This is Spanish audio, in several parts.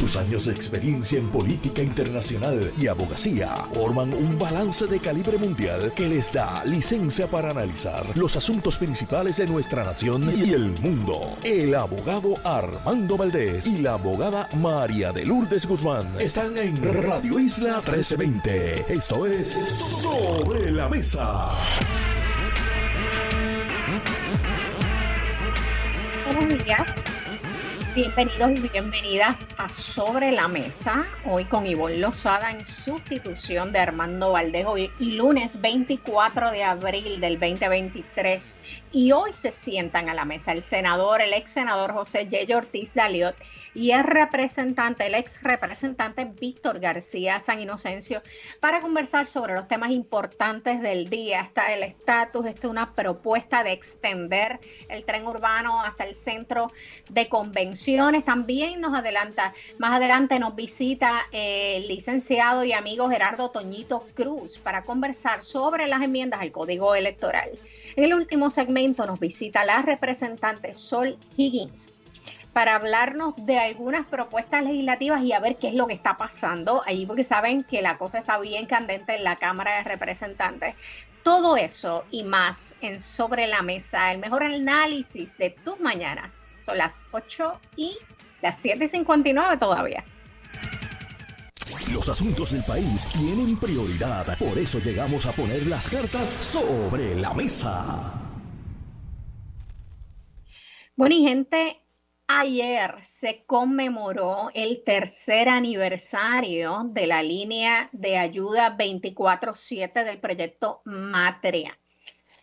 Sus años de experiencia en política internacional y abogacía forman un balance de calibre mundial que les da licencia para analizar los asuntos principales de nuestra nación y el mundo. El abogado Armando Valdés y la abogada María de Lourdes Guzmán están en Radio Isla 1320. Esto es Sobre la Mesa. Buenos días. Bienvenidos y bienvenidas a Sobre la Mesa, hoy con Ivonne Lozada en sustitución de Armando Valdés, hoy lunes 24 de abril del 2023, y hoy se sientan a la mesa el ex senador José Yello Ortiz Daliot y el ex representante Víctor García San Inocencio para conversar sobre los temas importantes del día. Está el estatus, está una propuesta de extender el tren urbano hasta el centro de convenciones. También más adelante nos visita el licenciado y amigo Gerardo Toñito Cruz para conversar sobre las enmiendas al Código Electoral. En el último segmento nos visita la representante Sol Higgins para hablarnos de algunas propuestas legislativas y a ver qué es lo que está pasando allí, porque saben que la cosa está bien candente en la Cámara de Representantes. Todo eso y más en Sobre la Mesa, el mejor análisis de tus mañanas. Son las 8 y las 7:59 todavía. Los asuntos del país tienen prioridad, por eso llegamos a poner las cartas sobre la mesa. Bueno, y gente, ayer se conmemoró el tercer aniversario de la línea de ayuda 24/7 del proyecto Matria.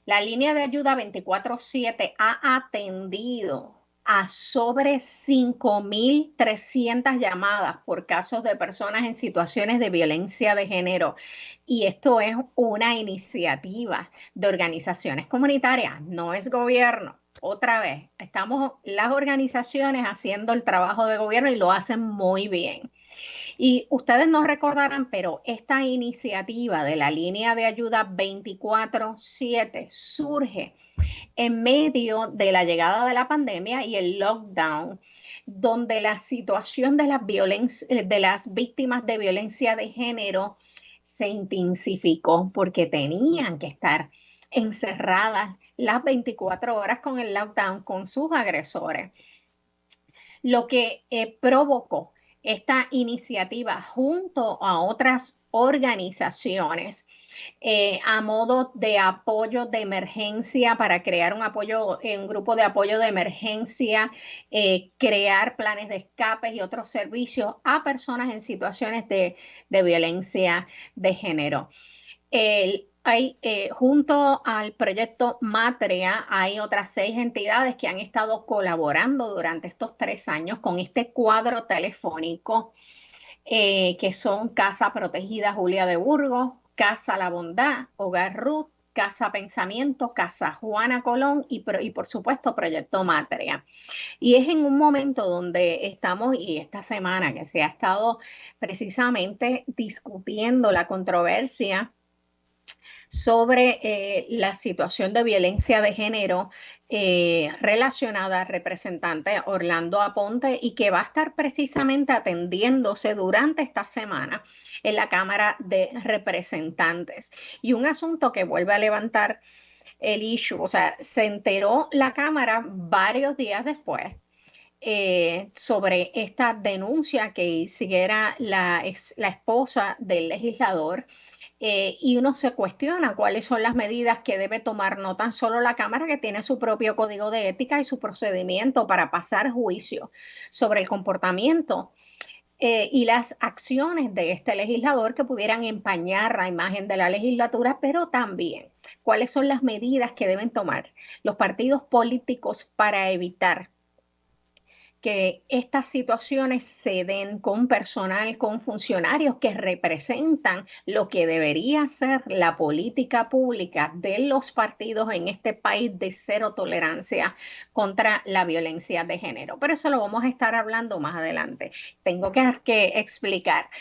La línea de ayuda 24/7 ha atendido a sobre 5.300 llamadas por casos de personas en situaciones de violencia de género. Y esto es una iniciativa de organizaciones comunitarias, no es gobierno. Otra vez, estamos las organizaciones haciendo el trabajo de gobierno y lo hacen muy bien. Y ustedes no recordarán, pero esta iniciativa de la línea de ayuda 24/7 surge en medio de la llegada de la pandemia y el lockdown, donde la situación de las víctimas de violencia de género se intensificó porque tenían que estar encerradas las 24 horas con el lockdown con sus agresores. Lo que provocó esta iniciativa junto a otras organizaciones a modo de apoyo de emergencia para crear un grupo de apoyo de emergencia, crear planes de escape y otros servicios a personas en situaciones de violencia de género. Junto al proyecto Matria hay otras 6 entidades que han estado colaborando durante estos 3 años con este cuadro telefónico, que son Casa Protegida Julia de Burgos, Casa La Bondad, Hogar Ruth, Casa Pensamiento, Casa Juana Colón y por supuesto Proyecto Matria. Y es en un momento donde estamos, y esta semana que se ha estado precisamente discutiendo la controversia sobre la situación de violencia de género relacionada al representante Orlando Aponte, y que va a estar precisamente atendiéndose durante esta semana en la Cámara de Representantes. Y un asunto que vuelve a levantar el issue, o sea, se enteró la Cámara varios días después sobre esta denuncia que hiciera la esposa del legislador. Y uno se cuestiona cuáles son las medidas que debe tomar no tan solo la Cámara, que tiene su propio código de ética y su procedimiento para pasar juicio sobre el comportamiento y las acciones de este legislador que pudieran empañar la imagen de la legislatura, pero también cuáles son las medidas que deben tomar los partidos políticos para evitar que estas situaciones se den con personal, con funcionarios que representan lo que debería ser la política pública de los partidos en este país de cero tolerancia contra la violencia de género. Pero eso lo vamos a estar hablando más adelante. Tengo que explicar.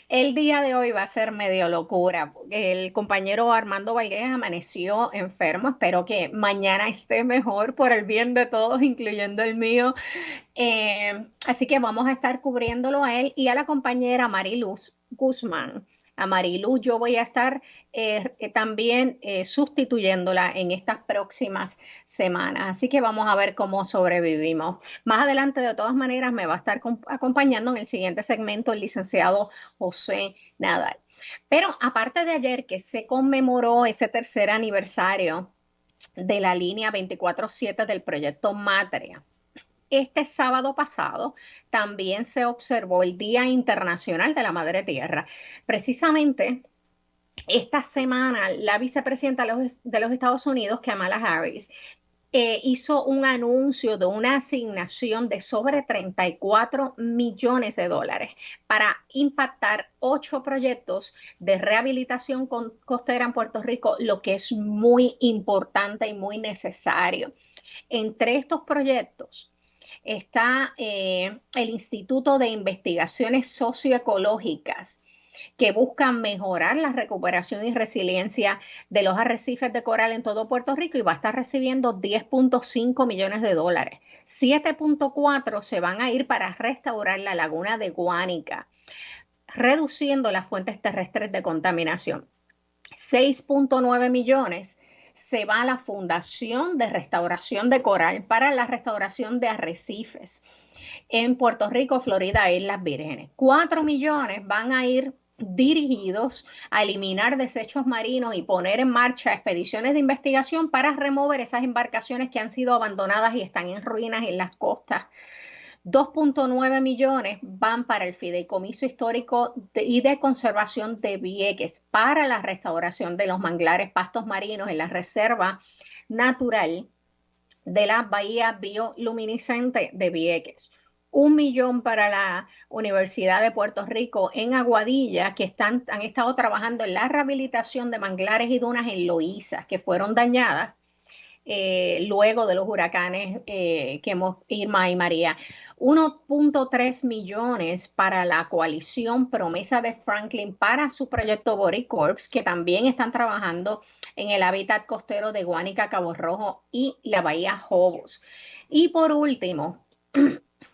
El día de hoy va a ser medio locura. El compañero Armando Valdés amaneció enfermo. Espero que mañana esté mejor por el bien de todos, incluyendo el mío. Así que vamos a estar cubriéndolo a él y a la compañera Mariluz Guzmán. A Mariluz yo voy a estar también sustituyéndola en estas próximas semanas. Así que vamos a ver cómo sobrevivimos. Más adelante, de todas maneras, me va a estar acompañando en el siguiente segmento el licenciado José Nadal. Pero aparte de ayer que se conmemoró ese tercer aniversario de la línea 24/7 del proyecto Matria, este sábado pasado también se observó el Día Internacional de la Madre Tierra. Precisamente esta semana la vicepresidenta de los Estados Unidos, Kamala Harris, hizo un anuncio de una asignación de sobre $34 millones para impactar 8 proyectos de rehabilitación costera en Puerto Rico, lo que es muy importante y muy necesario. Entre estos proyectos está el Instituto de Investigaciones Socioecológicas, que buscan mejorar la recuperación y resiliencia de los arrecifes de coral en todo Puerto Rico y va a estar recibiendo $10.5 millones. 7.4 se van a ir para restaurar la laguna de Guánica, reduciendo las fuentes terrestres de contaminación. 6.9 millones se va a la Fundación de Restauración de Coral para la restauración de arrecifes en Puerto Rico, Florida e Islas Vírgenes. 4 millones van a ir dirigidos a eliminar desechos marinos y poner en marcha expediciones de investigación para remover esas embarcaciones que han sido abandonadas y están en ruinas en las costas. 2.9 millones van para el Fideicomiso Histórico y de Conservación de Vieques para la restauración de los manglares, pastos marinos en la Reserva Natural de la Bahía Bioluminiscente de Vieques. 1 millón para la Universidad de Puerto Rico en Aguadilla, que han estado trabajando en la rehabilitación de manglares y dunas en Loíza, que fueron dañadas luego de los huracanes Irma y María. 1.3 millones para la coalición Promesa de Franklin para su proyecto Body Corps, que también están trabajando en el hábitat costero de Guánica, Cabo Rojo y la Bahía Jobos. Y por último,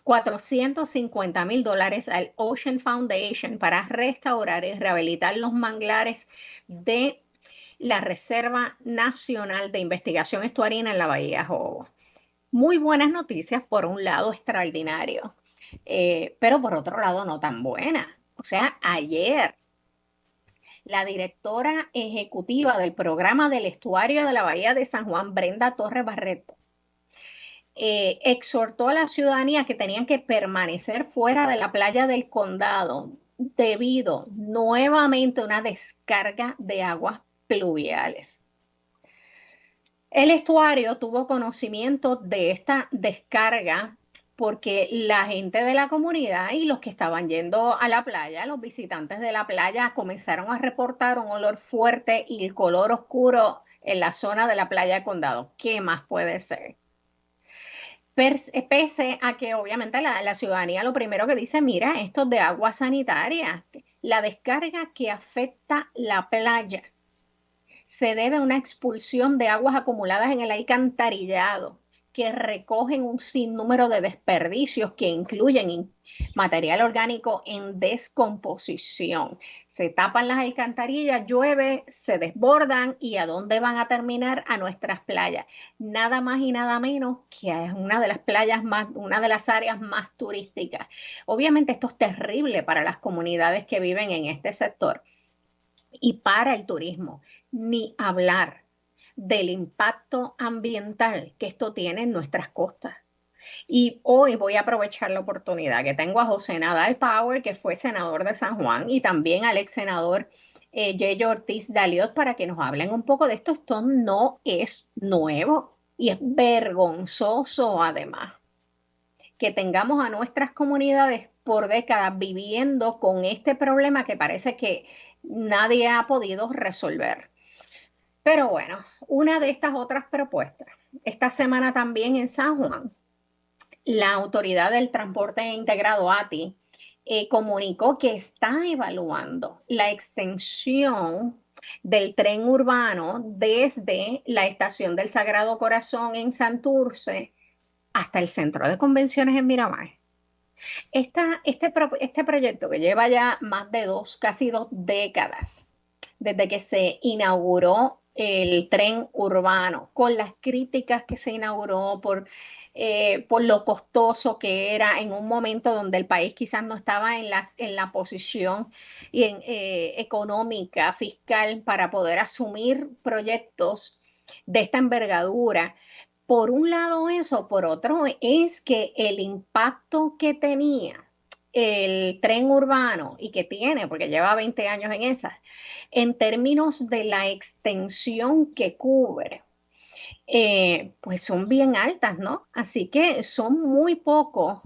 $450,000 al Ocean Foundation para restaurar y rehabilitar los manglares de la Reserva Nacional de Investigación Estuarina en la Bahía Jobos. Muy buenas noticias, por un lado extraordinario, pero por otro lado no tan buenas. O sea, ayer la directora ejecutiva del programa del estuario de la Bahía de San Juan, Brenda Torres Barreto, exhortó a la ciudadanía que tenían que permanecer fuera de la playa del condado debido nuevamente a una descarga de aguas pluviales. El estuario tuvo conocimiento de esta descarga porque la gente de la comunidad y los que estaban yendo a la playa, los visitantes de la playa, comenzaron a reportar un olor fuerte y el color oscuro en la zona de la playa de condado. ¿Qué más puede ser? Pese a que obviamente la ciudadanía lo primero que dice, mira, esto es de agua sanitaria, la descarga que afecta la playa se debe a una expulsión de aguas acumuladas en el alcantarillado que recogen un sinnúmero de desperdicios que incluyen material orgánico en descomposición. Se tapan las alcantarillas, llueve, se desbordan y ¿a dónde van a terminar? A nuestras playas. Nada más y nada menos que es una de las playas una de las áreas más turísticas. Obviamente esto es terrible para las comunidades que viven en este sector y para el turismo, ni hablar del impacto ambiental que esto tiene en nuestras costas. Y hoy voy a aprovechar la oportunidad que tengo a José Nadal Power, que fue senador de San Juan, y también al ex senador Yeyo Ortiz Daliot, para que nos hablen un poco de esto. Esto no es nuevo y es vergonzoso además que tengamos a nuestras comunidades por décadas viviendo con este problema que parece que nadie ha podido resolver. Pero bueno, una de estas otras propuestas, esta semana también en San Juan, la Autoridad del Transporte Integrado ATI comunicó que está evaluando la extensión del tren urbano desde la estación del Sagrado Corazón en Santurce hasta el centro de convenciones en Miramar. Este proyecto que lleva ya más de casi 2 décadas, desde que se inauguró el tren urbano, con las críticas que se inauguró por lo costoso que era en un momento donde el país quizás no estaba en la posición económica, fiscal, para poder asumir proyectos de esta envergadura. Por un lado eso, por otro es que el impacto que tenía el tren urbano y que tiene, porque lleva 20 años en esas, en términos de la extensión que cubre, pues son bien altas, ¿no? Así que son muy pocos.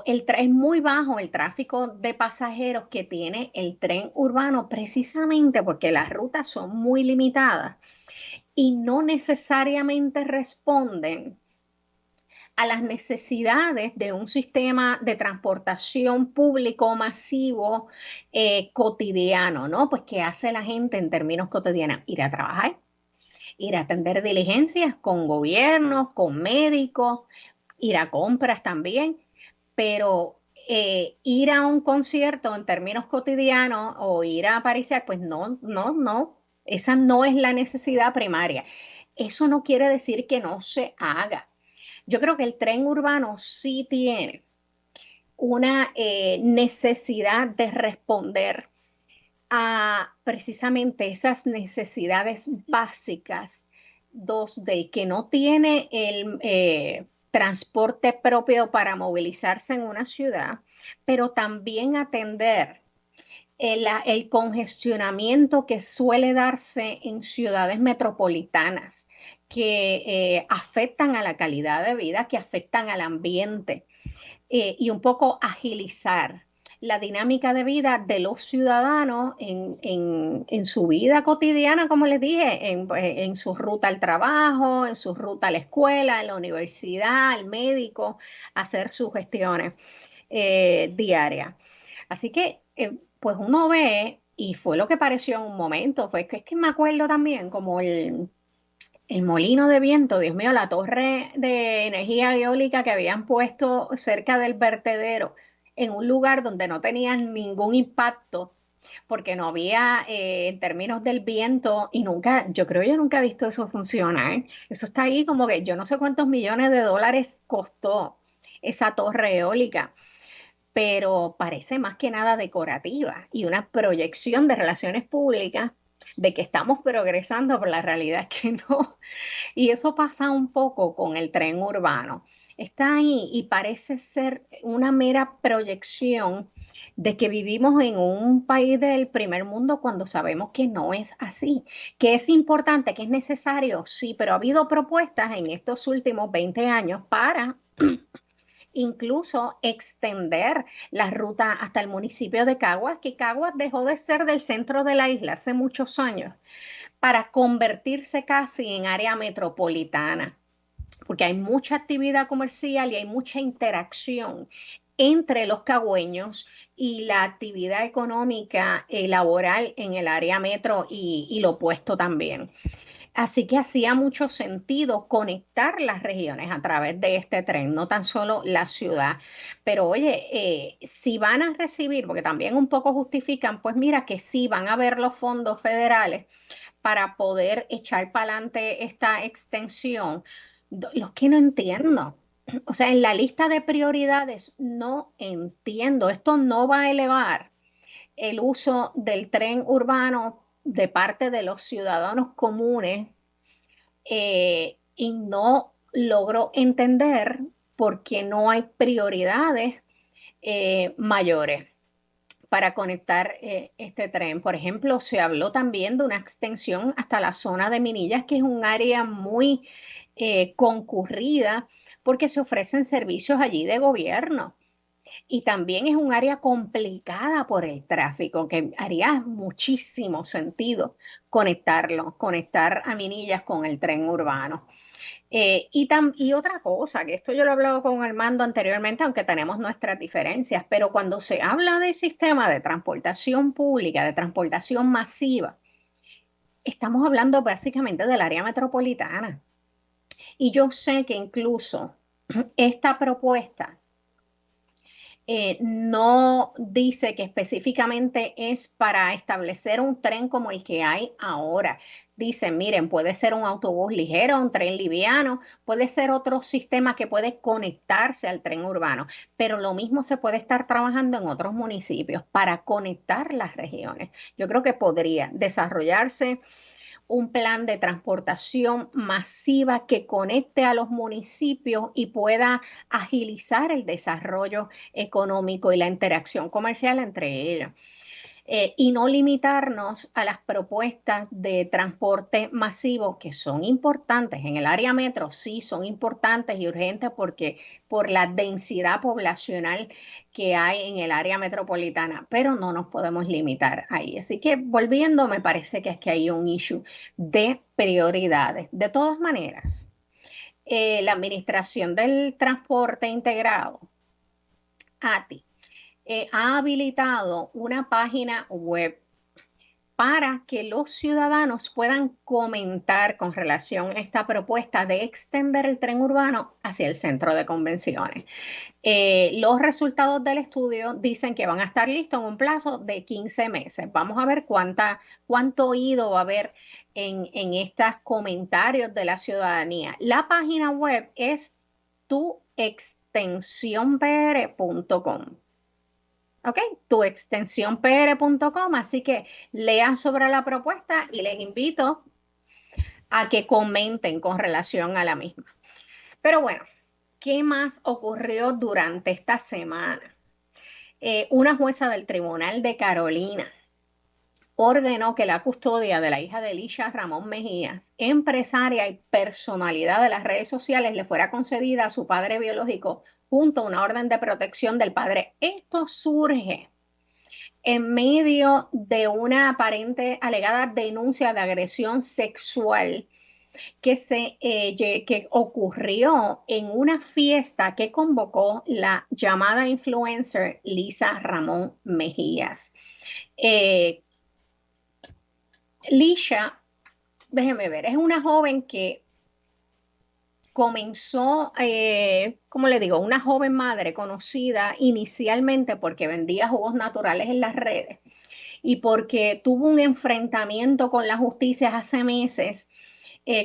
Es muy bajo el tráfico de pasajeros que tiene el tren urbano precisamente porque las rutas son muy limitadas y no necesariamente responden a las necesidades de un sistema de transportación público masivo cotidiano, ¿no? Pues ¿qué hace la gente en términos cotidianos? Ir a trabajar, ir a atender diligencias con gobiernos, con médicos, ir a compras también, pero ir a un concierto en términos cotidianos o ir a parisear, pues no, esa no es la necesidad primaria. Eso no quiere decir que no se haga. Yo creo que el tren urbano sí tiene una necesidad de responder a precisamente esas necesidades básicas, del que no tiene el transporte propio para movilizarse en una ciudad, pero también atender el congestionamiento que suele darse en ciudades metropolitanas, que afectan a la calidad de vida, que afectan al ambiente, y un poco agilizar la dinámica de vida de los ciudadanos en su vida cotidiana, como les dije, en su ruta al trabajo, en su ruta a la escuela, en la universidad, al médico, hacer sus gestiones diarias. Así que, pues uno ve, y fue lo que pareció en un momento, fue que es que me acuerdo también como el molino de viento, Dios mío, la torre de energía eólica que habían puesto cerca del vertedero, en un lugar donde no tenían ningún impacto, porque no había, en términos del viento, y yo nunca he visto eso funcionar. Eso está ahí como que yo no sé cuántos millones de dólares costó esa torre eólica, pero parece más que nada decorativa y una proyección de relaciones públicas de que estamos progresando, pero la realidad es que no. Y eso pasa un poco con el tren urbano. Está ahí y parece ser una mera proyección de que vivimos en un país del primer mundo cuando sabemos que no es así. Que es importante, que es necesario, sí, pero ha habido propuestas en estos últimos 20 años para incluso extender la ruta hasta el municipio de Caguas, que Caguas dejó de ser del centro de la isla hace muchos años para convertirse casi en área metropolitana, porque hay mucha actividad comercial y hay mucha interacción entre los cagüeños y la actividad económica laboral en el área metro y lo opuesto también. Así que hacía mucho sentido conectar las regiones a través de este tren, no tan solo la ciudad. Pero oye, si van a recibir, porque también un poco justifican, pues mira que sí van a ver los fondos federales para poder echar para adelante esta extensión, los que no entiendo. O sea, en la lista de prioridades no entiendo. Esto no va a elevar el uso del tren urbano de parte de los ciudadanos comunes, y no logro entender por qué no hay prioridades mayores para conectar este tren. Por ejemplo, se habló también de una extensión hasta la zona de Minillas, que es un área muy concurrida porque se ofrecen servicios allí de gobierno. Y también es un área complicada por el tráfico, que haría muchísimo sentido conectar a Minillas con el tren urbano. Y otra cosa, que esto yo lo he hablado con Armando anteriormente, aunque tenemos nuestras diferencias, pero cuando se habla de sistema de transportación pública, de transportación masiva, estamos hablando básicamente del área metropolitana. Y yo sé que incluso esta propuesta no dice que específicamente es para establecer un tren como el que hay ahora. Dice, miren, puede ser un autobús ligero, un tren liviano, puede ser otro sistema que puede conectarse al tren urbano, pero lo mismo se puede estar trabajando en otros municipios para conectar las regiones. Yo creo que podría desarrollarse un plan de transportación masiva que conecte a los municipios y pueda agilizar el desarrollo económico y la interacción comercial entre ellos. Y no limitarnos a las propuestas de transporte masivo que son importantes. En el área metro sí son importantes y urgentes porque por la densidad poblacional que hay en el área metropolitana, pero no nos podemos limitar ahí. Así que volviendo, me parece que es que hay un issue de prioridades. De todas maneras, la Administración del Transporte Integrado, ATI, ha habilitado una página web para que los ciudadanos puedan comentar con relación a esta propuesta de extender el tren urbano hacia el centro de convenciones. Los resultados del estudio dicen que van a estar listos en un plazo de 15 meses. Vamos a ver cuánto oído va a haber en estos comentarios de la ciudadanía. La página web es tuextensionpr.com. ¿Ok? Tuextensionpr.com, así que lean sobre la propuesta y les invito a que comenten con relación a la misma. Pero bueno, ¿qué más ocurrió durante esta semana? Una jueza del Tribunal de Carolina ordenó que la custodia de la hija de Lisha Ramón Mejías, empresaria y personalidad de las redes sociales, le fuera concedida a su padre biológico junto a una orden de protección del padre. Esto surge en medio de una aparente alegada denuncia de agresión sexual que ocurrió en una fiesta que convocó la llamada influencer Lisa Ramón Mejías. Lisha, déjeme ver, es una joven que comenzó, como le digo, una joven madre conocida inicialmente porque vendía jugos naturales en las redes y porque tuvo un enfrentamiento con la justicia hace meses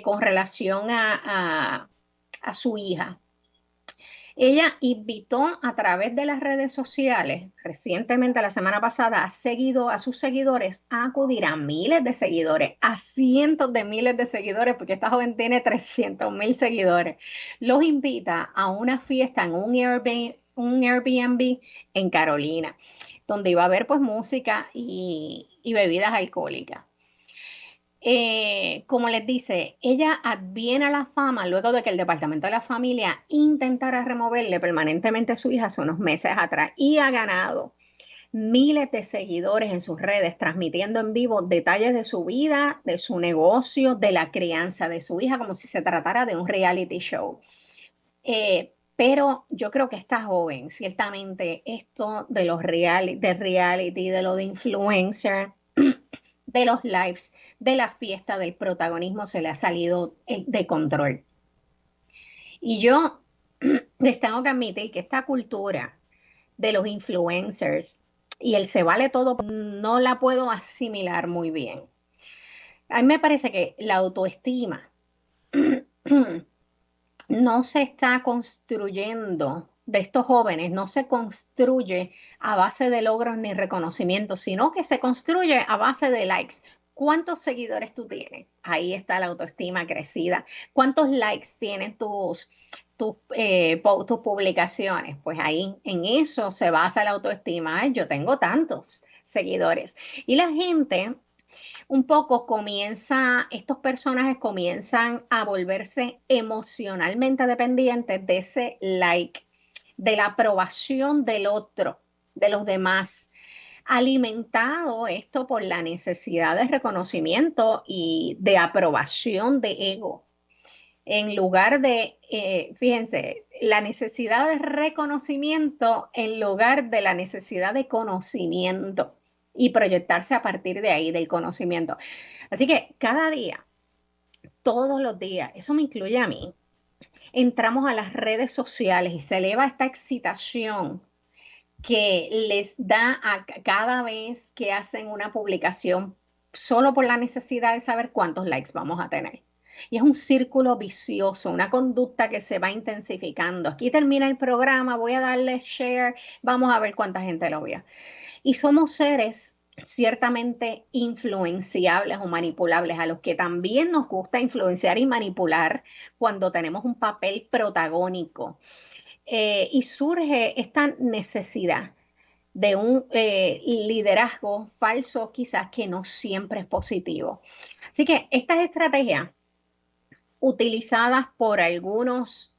con relación a su hija. Ella invitó a través de las redes sociales, recientemente la semana pasada, a sus seguidores a acudir a miles de seguidores, a cientos de miles de seguidores, porque esta joven tiene 300,000 seguidores. Los invita a una fiesta en un Airbnb en Carolina, donde iba a haber pues música y bebidas alcohólicas. Como les dice, ella adviene a la fama luego de que el Departamento de la Familia intentara removerle permanentemente a su hija hace unos meses atrás y ha ganado miles de seguidores en sus redes, transmitiendo en vivo detalles de su vida, de su negocio, de la crianza de su hija, como si se tratara de un reality show. Pero yo creo que esta joven, ciertamente, esto de los reality, de lo de influencer, de los lives, de la fiesta, del protagonismo, se le ha salido de control. Y yo les tengo que admitir que esta cultura de los influencers y el se vale todo no la puedo asimilar muy bien. A mí me parece que la autoestima no se está construyendo de estos jóvenes, no se construye a base de logros ni reconocimiento, sino que se construye a base de likes. ¿Cuántos seguidores tú tienes? Ahí está la autoestima crecida. ¿Cuántos likes tienen tus publicaciones? Pues ahí en eso se basa la autoestima. Ay, yo tengo tantos seguidores. Y la gente un poco estos personajes comienzan a volverse emocionalmente dependientes de ese like, de la aprobación del otro, de los demás, alimentado esto por la necesidad de reconocimiento y de aprobación de ego. En lugar de, fíjense, la necesidad de reconocimiento en lugar de la necesidad de conocimiento y proyectarse a partir de ahí, del conocimiento. Así que cada día, todos los días, eso me incluye a mí, entramos a las redes sociales y se eleva esta excitación que les da a cada vez que hacen una publicación solo por la necesidad de saber cuántos likes vamos a tener. Y es un círculo vicioso, una conducta que se va intensificando. Aquí termina el programa, voy a darle share, vamos a ver cuánta gente lo vea. Y somos seres ciertamente influenciables o manipulables, a los que también nos gusta influenciar y manipular cuando tenemos un papel protagónico. Y surge esta necesidad de un liderazgo falso, quizás que no siempre es positivo. Así que estas estrategias utilizadas por algunos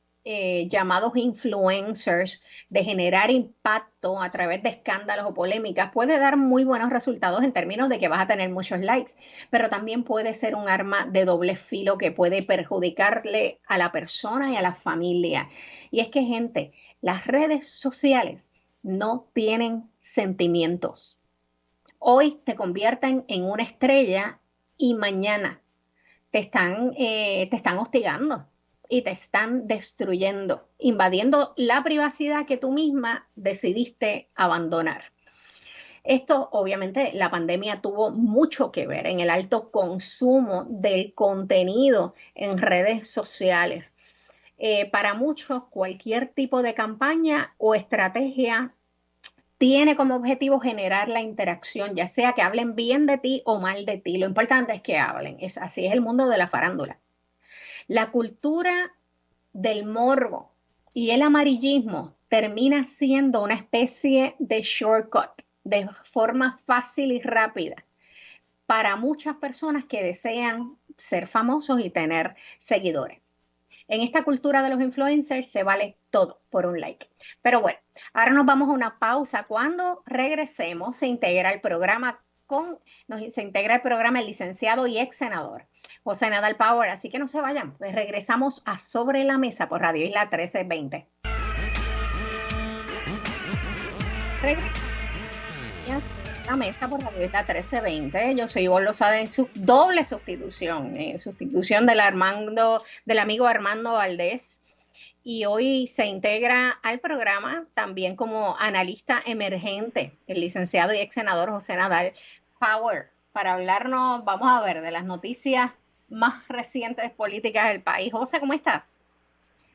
llamados influencers de generar impacto a través de escándalos o polémicas puede dar muy buenos resultados en términos de que vas a tener muchos likes, pero también puede ser un arma de doble filo que puede perjudicarle a la persona y a la familia. Y es que, gente, las redes sociales no tienen sentimientos. Hoy te convierten en una estrella y mañana te están hostigando y te están destruyendo, invadiendo la privacidad que tú misma decidiste abandonar. Esto, obviamente, la pandemia tuvo mucho que ver en el alto consumo del contenido en redes sociales. Para muchos, cualquier tipo de campaña o estrategia tiene como objetivo generar la interacción, ya sea que hablen bien de ti o mal de ti. Lo importante es que hablen. Así es el mundo de la farándula. La cultura del morbo y el amarillismo termina siendo una especie de shortcut, de forma fácil y rápida para muchas personas que desean ser famosos y tener seguidores. En esta cultura de los influencers se vale todo por un like. Pero bueno, ahora nos vamos a una pausa. Cuando regresemos se integra el programa el licenciado y ex senador José Nadal Power. Así que no se vayan. Pues regresamos a Sobre la Mesa por Radio Isla 1320. La mesa por Radio Isla 1320. Yo soy Ivonne Lozada en su doble sustitución, sustitución del amigo Armando Valdés. Y hoy se integra al programa también como analista emergente el licenciado y ex senador José Nadal Power, para hablarnos, vamos a ver, de las noticias más recientes políticas del país. José, ¿cómo estás?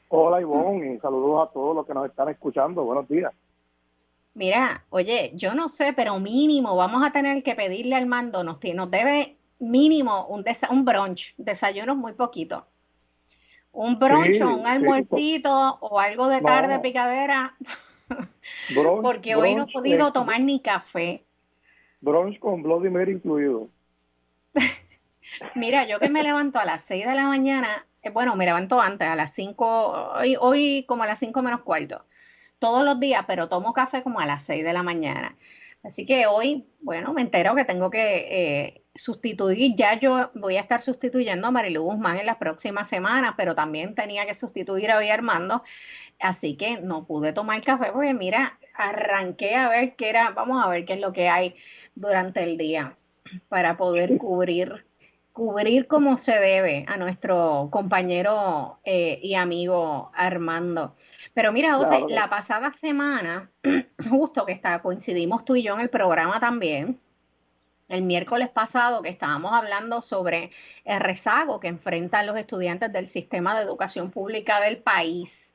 Hola Ivonne, y saludos a todos los que nos están escuchando. Buenos días. Mira, oye, yo no sé, pero mínimo vamos a tener que pedirle al mando, nos debe mínimo un brunch, desayunos muy poquito. Un brunch o un almuercito o algo de tarde picadera, porque hoy no he podido tomar ni café. Brunch con Bloody Mary incluido. Mira, yo que me levanto a las 6 de la mañana, bueno, me levanto antes, a las 5, hoy como a las 5 menos cuarto, todos los días, pero tomo café como a las 6 de la mañana. Así que hoy, bueno, me entero que tengo que sustituir, ya yo voy a estar sustituyendo a Marilu Guzmán en las próximas semanas, pero también tenía que sustituir a hoy Armando, así que no pude tomar café porque mira, arranqué a ver qué era, vamos a ver qué es lo que hay durante el día para poder cubrir como se debe a nuestro compañero y amigo Armando. Pero mira, José, claro, la pasada semana, justo que coincidimos tú y yo en el programa también, el miércoles pasado que estábamos hablando sobre el rezago que enfrentan los estudiantes del sistema de educación pública del país.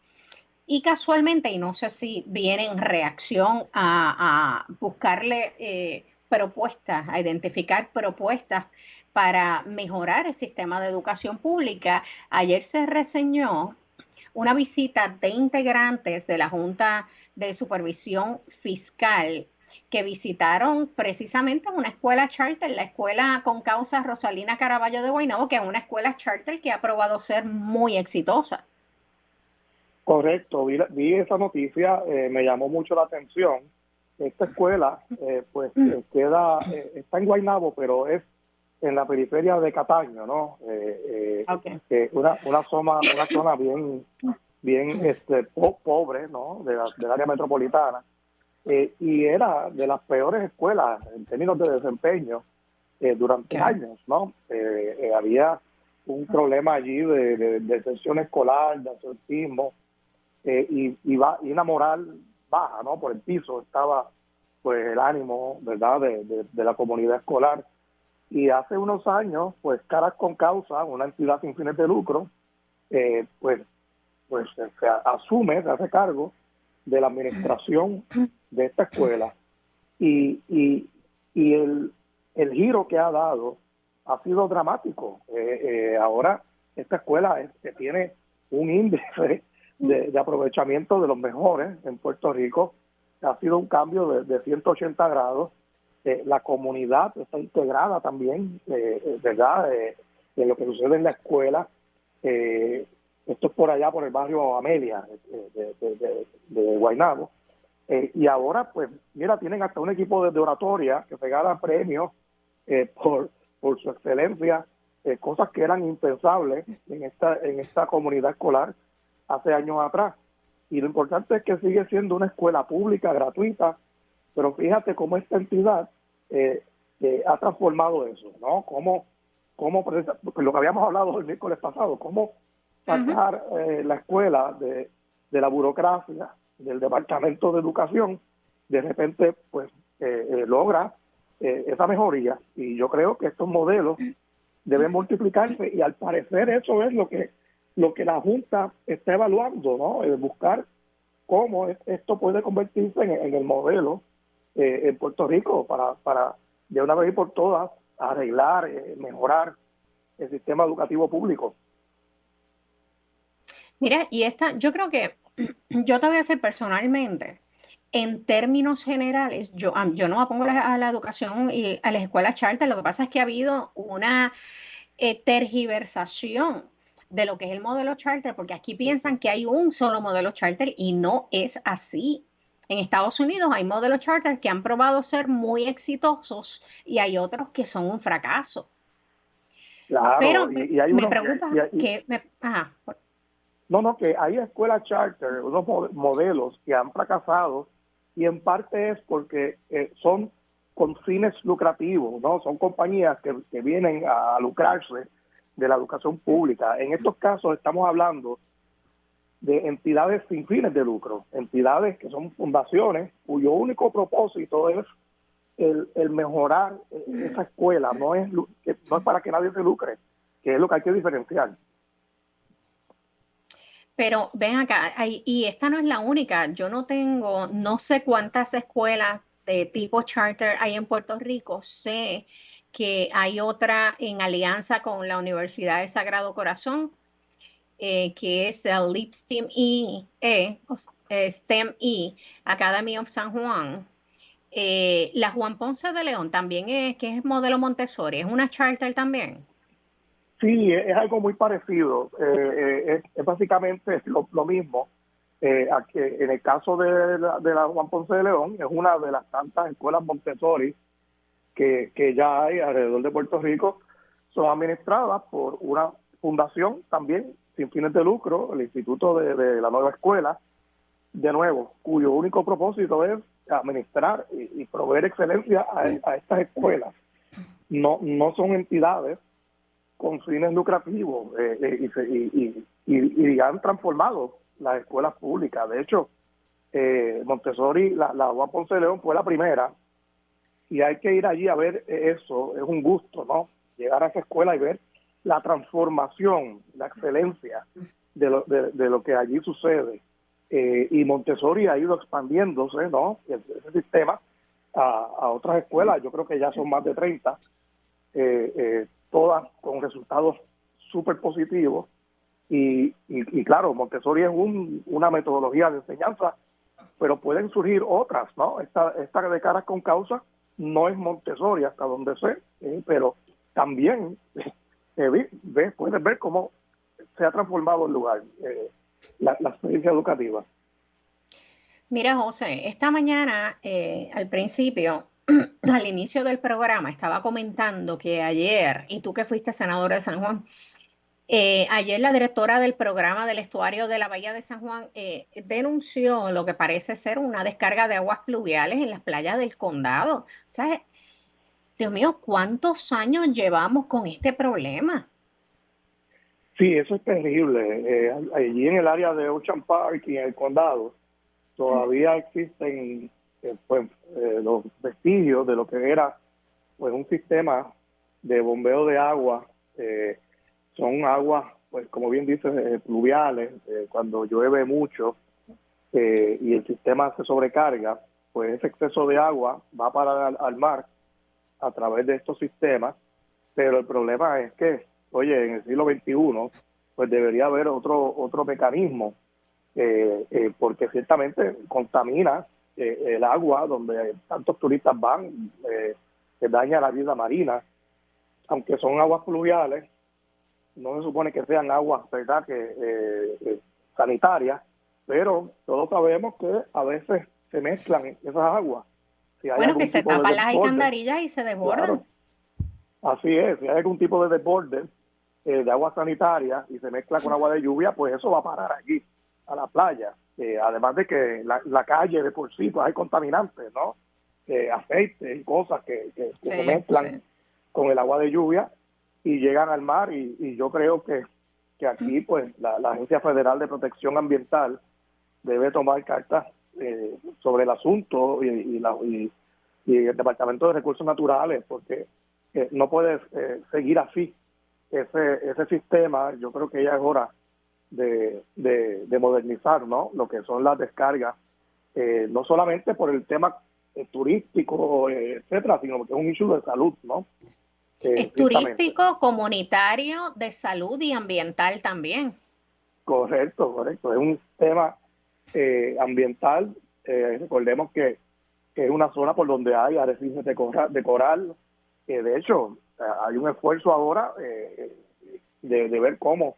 Y casualmente, y no sé si viene en reacción a buscarle propuestas, a identificar propuestas para mejorar el sistema de educación pública, ayer se reseñó una visita de integrantes de la Junta de Supervisión Fiscal que visitaron precisamente una escuela charter, la Escuela con Causa Rosalina Caraballo de Guaynabo, que es una escuela charter que ha probado ser muy exitosa. Correcto, vi esa noticia, me llamó mucho la atención. Esta escuela, está en Guaynabo, pero es en la periferia de Cataño, ¿no? Una zona bien pobre, ¿no? Del área metropolitana. Y era de las peores escuelas en términos de desempeño durante años, ¿no? Había un problema allí de deserción escolar, de absentismo, y una moral baja, ¿no? Por el piso estaba pues el ánimo, ¿verdad?, de la comunidad escolar. Y hace unos años, pues Caras con Causa, una entidad sin fines de lucro, pues se asume, se hace cargo de la administración de esta escuela. Y el giro que ha dado ha sido dramático. Ahora esta escuela tiene un índice de aprovechamiento de los mejores en Puerto Rico. Ha sido un cambio de 180 grados. La comunidad está integrada también, ¿verdad?, de lo que sucede en la escuela. Esto es por allá, por el barrio Amelia de Guaynabo. Y ahora, pues, mira, tienen hasta un equipo de oratoria que se gana premios por su excelencia, cosas que eran impensables en esta comunidad escolar hace años atrás. Y lo importante es que sigue siendo una escuela pública, gratuita, pero fíjate cómo esta entidad ha transformado eso, ¿no? Cómo lo que habíamos hablado el miércoles pasado, cómo sacar la escuela de la burocracia, del Departamento de Educación, de repente pues logra esa mejoría. Y yo creo que estos modelos deben multiplicarse, y al parecer eso es lo que la Junta está evaluando, ¿no? Buscar cómo esto puede convertirse en el modelo en Puerto Rico para de una vez y por todas arreglar, mejorar el sistema educativo público. Mira, yo creo que yo te voy a decir personalmente, en términos generales, yo no apongo a la educación y a las escuelas charter. Lo que pasa es que ha habido una tergiversación de lo que es el modelo charter, porque aquí piensan que hay un solo modelo charter y no es así. En Estados Unidos hay modelos charter que han probado ser muy exitosos y hay otros que son un fracaso. Claro, pero y hay me preocupa que... que hay escuelas charter, unos modelos que han fracasado, y en parte es porque son con fines lucrativos, ¿no? Son compañías que vienen a lucrarse de la educación pública. En estos casos estamos hablando de entidades sin fines de lucro, entidades que son fundaciones cuyo único propósito es el mejorar esa escuela, no es para que nadie se lucre, que es lo que hay que diferenciar. Pero ven acá, y esta no es la única. Yo no sé cuántas escuelas de tipo charter hay en Puerto Rico. Sé que hay otra en alianza con la Universidad de Sagrado Corazón, que es el LEAP STEM Academy of San Juan. La Juan Ponce de León también que es modelo Montessori, es una charter también. Sí, es algo muy parecido. Es básicamente lo mismo. En el caso de la Juan Ponce de León, es una de las tantas escuelas Montessori que ya hay alrededor de Puerto Rico. Son administradas por una fundación también sin fines de lucro, el Instituto de la Nueva Escuela, de nuevo, cuyo único propósito es administrar y proveer excelencia a estas escuelas. No son entidades con fines lucrativos, y han transformado las escuelas públicas. De hecho, Montessori, la Juan Ponce de León fue la primera, y hay que ir allí a ver eso. Es un gusto, ¿no? Llegar a esa escuela y ver la transformación, la excelencia de lo que allí sucede. Y Montessori ha ido expandiéndose, ¿no? Ese sistema a otras escuelas. Yo creo que ya son más de 30, todas con resultados súper positivos. Y claro, Montessori es una metodología de enseñanza, pero pueden surgir otras, ¿no? Esta de Caras con Causa no es Montessori hasta donde sé, pero también puedes ver cómo se ha transformado el lugar, la experiencia educativa. Mira, José, esta mañana, al principio, al inicio del programa, estaba comentando que ayer, y tú que fuiste senadora de San Juan, ayer la directora del programa del estuario de la Bahía de San Juan denunció lo que parece ser una descarga de aguas pluviales en las playas del condado. O sea, Dios mío, ¿cuántos años llevamos con este problema? Sí, eso es terrible. Allí en el área de Ocean Park y en el condado todavía existen los vestigios de lo que era pues un sistema de bombeo de agua. Son aguas, pues como bien dices, pluviales. Cuando llueve mucho y el sistema se sobrecarga, pues ese exceso de agua va a parar al mar a través de estos sistemas. Pero el problema es que, oye, en el siglo XXI, pues debería haber otro mecanismo, porque ciertamente contamina el agua donde tantos turistas van, que daña la vida marina. Aunque son aguas pluviales, no se supone que sean aguas, ¿verdad?, sanitarias, pero todos sabemos que a veces se mezclan esas aguas. Si hay bueno, que se tapan las desborde, alcantarillas y se desbordan. Claro, así es, si hay algún tipo de desborde de agua sanitaria y se mezcla con agua de lluvia, pues eso va a parar aquí, a la playa. Además de que la calle de por sí, pues hay contaminantes, ¿no? Aceites y cosas que se mezclan con el agua de lluvia y llegan al mar, y yo creo que aquí pues la Agencia Federal de Protección Ambiental debe tomar cartas sobre el asunto y el Departamento de Recursos Naturales, porque no puede seguir así ese sistema. Yo creo que ya es hora de modernizar, ¿no?, lo que son las descargas, no solamente por el tema turístico, etcétera, sino porque es un issue de salud, ¿no? Es turístico, comunitario, de salud y ambiental también. Correcto. Es un tema ambiental. Recordemos que es una zona por donde hay arrecifes de coral. De hecho, hay un esfuerzo ahora de ver cómo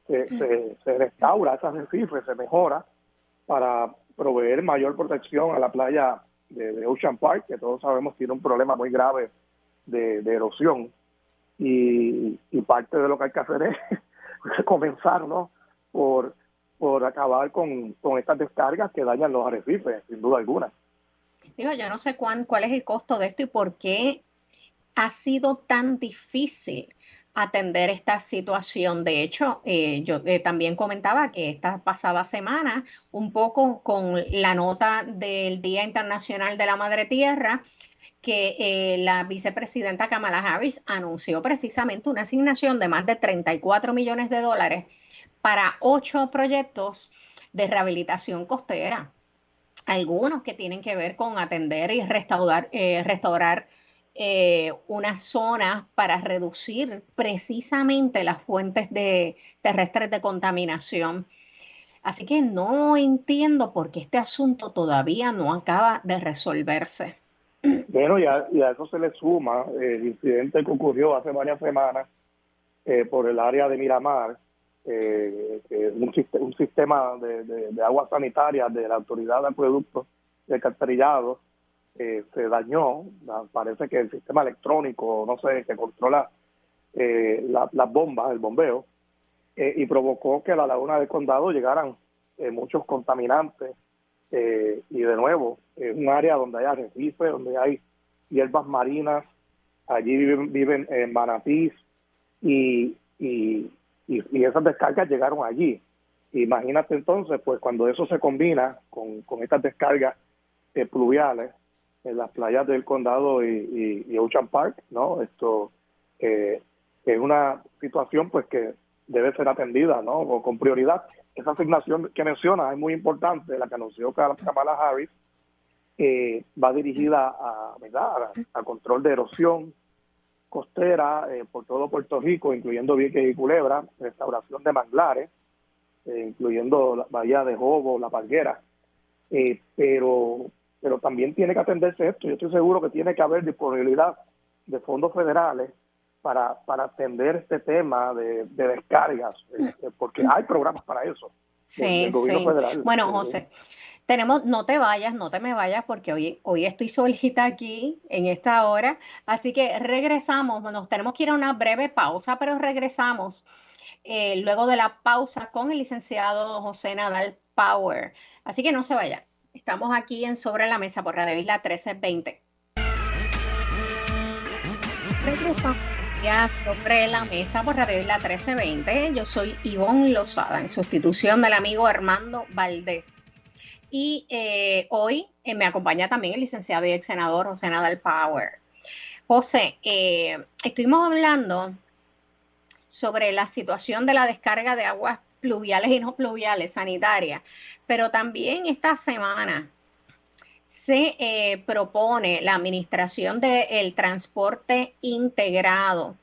se restaura ese arrecife, se mejora para proveer mayor protección a la playa de Ocean Park, que todos sabemos tiene un problema muy grave de erosión, y parte de lo que hay que hacer es comenzar, ¿no?, por acabar con estas descargas que dañan los arrecifes, sin duda alguna. Digo, yo no sé cuál es el costo de esto y por qué ha sido tan difícil atender esta situación. De hecho, yo también comentaba que esta pasada semana, un poco con la nota del Día Internacional de la Madre Tierra, que la vicepresidenta Kamala Harris anunció precisamente una asignación de más de $34 millones para 8 proyectos de rehabilitación costera. Algunos que tienen que ver con atender y restaurar unas zonas para reducir precisamente las fuentes terrestres de contaminación. Así que no entiendo por qué este asunto todavía no acaba de resolverse. Bueno, y a eso se le suma el incidente que ocurrió hace varias semanas por el área de Miramar, un sistema de agua sanitaria de la Autoridad de Acueductos y Alcantarillado se dañó. Parece que el sistema electrónico, no sé, que controla las bombas, el bombeo, y provocó que a la laguna del condado llegaran muchos contaminantes. Y de nuevo, es un área donde hay arrecifes, donde hay hierbas marinas, allí viven manatís, y esas descargas llegaron allí. Imagínate entonces, pues cuando eso se combina con estas descargas pluviales en las playas del condado y Ocean Park, ¿no? Esto es una situación pues que debe ser atendida, ¿no?, con prioridad. Esa asignación que menciona es muy importante, la que anunció Kamala Harris, va dirigida a control de erosión costera por todo Puerto Rico, incluyendo Vieques y Culebra, restauración de manglares, incluyendo la bahía de Jobo, La Palguera, pero también tiene que atenderse esto. Yo estoy seguro que tiene que haber disponibilidad de fondos federales para atender este tema de descargas, porque hay programas para eso. Sí, sí. Federal. Bueno, José, no te me vayas, porque hoy estoy solita aquí en esta hora, así que regresamos, nos tenemos que ir a una breve pausa, pero regresamos luego de la pausa con el licenciado José Nadal Power. Así que no se vaya. Estamos aquí en Sobre la Mesa por Radio Isla 1320. Regresamos. días sobre la mesa por Radio Isla 1320. Yo soy Ivonne Lozada, en sustitución del amigo Armando Valdés. Y hoy me acompaña también el licenciado y ex senador José Nadal Power. José, estuvimos hablando sobre la situación de la descarga de aguas pluviales y no pluviales, sanitarias, pero también esta semana se propone la administración del transporte integrado,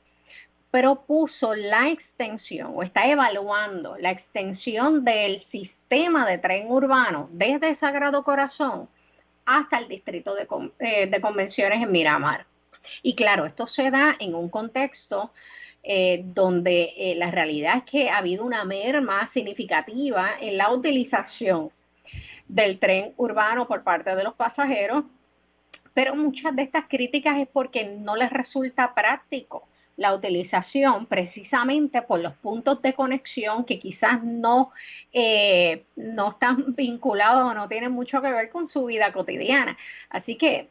propuso la extensión o está evaluando la extensión del sistema de tren urbano desde Sagrado Corazón hasta el distrito de convenciones en Miramar. Y claro, esto se da en un contexto donde la realidad es que ha habido una merma significativa en la utilización del tren urbano por parte de los pasajeros, pero muchas de estas críticas es porque no les resulta práctico la utilización, precisamente por los puntos de conexión que quizás no están vinculados o no tienen mucho que ver con su vida cotidiana. Así que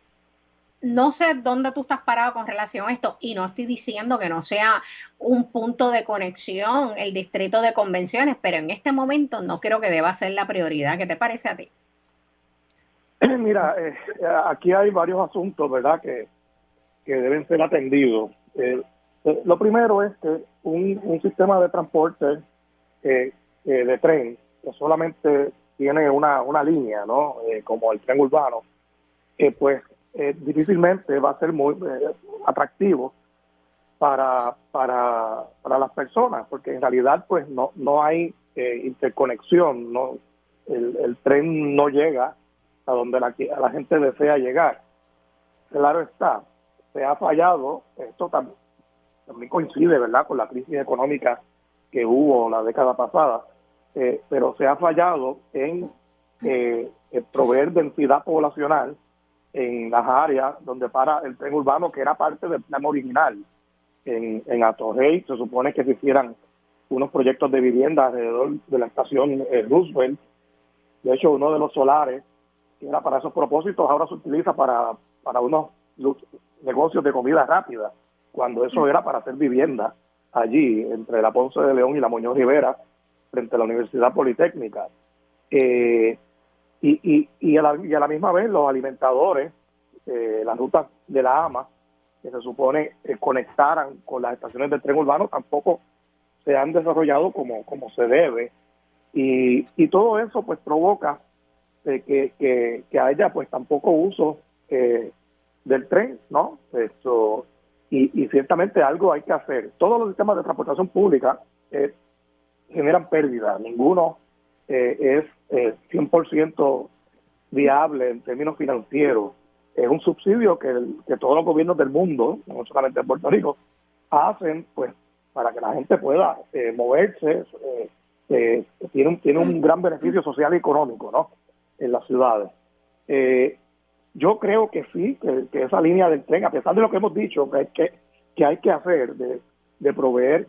no sé dónde tú estás parado con relación a esto, y no estoy diciendo que no sea un punto de conexión el distrito de convenciones, pero en este momento no creo que deba ser la prioridad. ¿Qué te parece a ti? Mira, aquí hay varios asuntos, ¿verdad?, que deben ser atendidos. Lo primero es que un sistema de transporte de tren que solamente tiene una línea, ¿no?, como el tren urbano, pues difícilmente va a ser muy atractivo para las personas, porque en realidad pues no hay interconexión, no el tren no llega a donde la gente desea llegar. Claro está, se ha fallado, esto también coincide, ¿verdad?, con la crisis económica que hubo la década pasada, pero se ha fallado en proveer densidad poblacional en las áreas donde para el tren urbano, que era parte del plan original. En Atorrey se supone que se hicieran unos proyectos de vivienda alrededor de la estación Roosevelt. De hecho, uno de los solares que era para esos propósitos ahora se utiliza para unos negocios de comida rápida, cuando eso era para hacer vivienda allí, entre la Ponce de León y la Muñoz Rivera, frente a la Universidad Politécnica. Y a la misma vez los alimentadores, las rutas de la AMA, que se supone conectaran con las estaciones del tren urbano, tampoco se han desarrollado como se debe. Y todo eso pues provoca que haya pues tampoco uso del tren, ¿no? Y ciertamente algo hay que hacer. Todos los sistemas de transportación pública generan pérdidas, ninguno es 100% viable en términos financieros. Es un subsidio que todos los gobiernos del mundo, no solamente en Puerto Rico, hacen pues para que la gente pueda moverse. Tiene un gran beneficio social y económico, ¿no?, en las ciudades. Yo creo que sí, que esa línea del tren, a pesar de lo que hemos dicho, que hay que hacer de proveer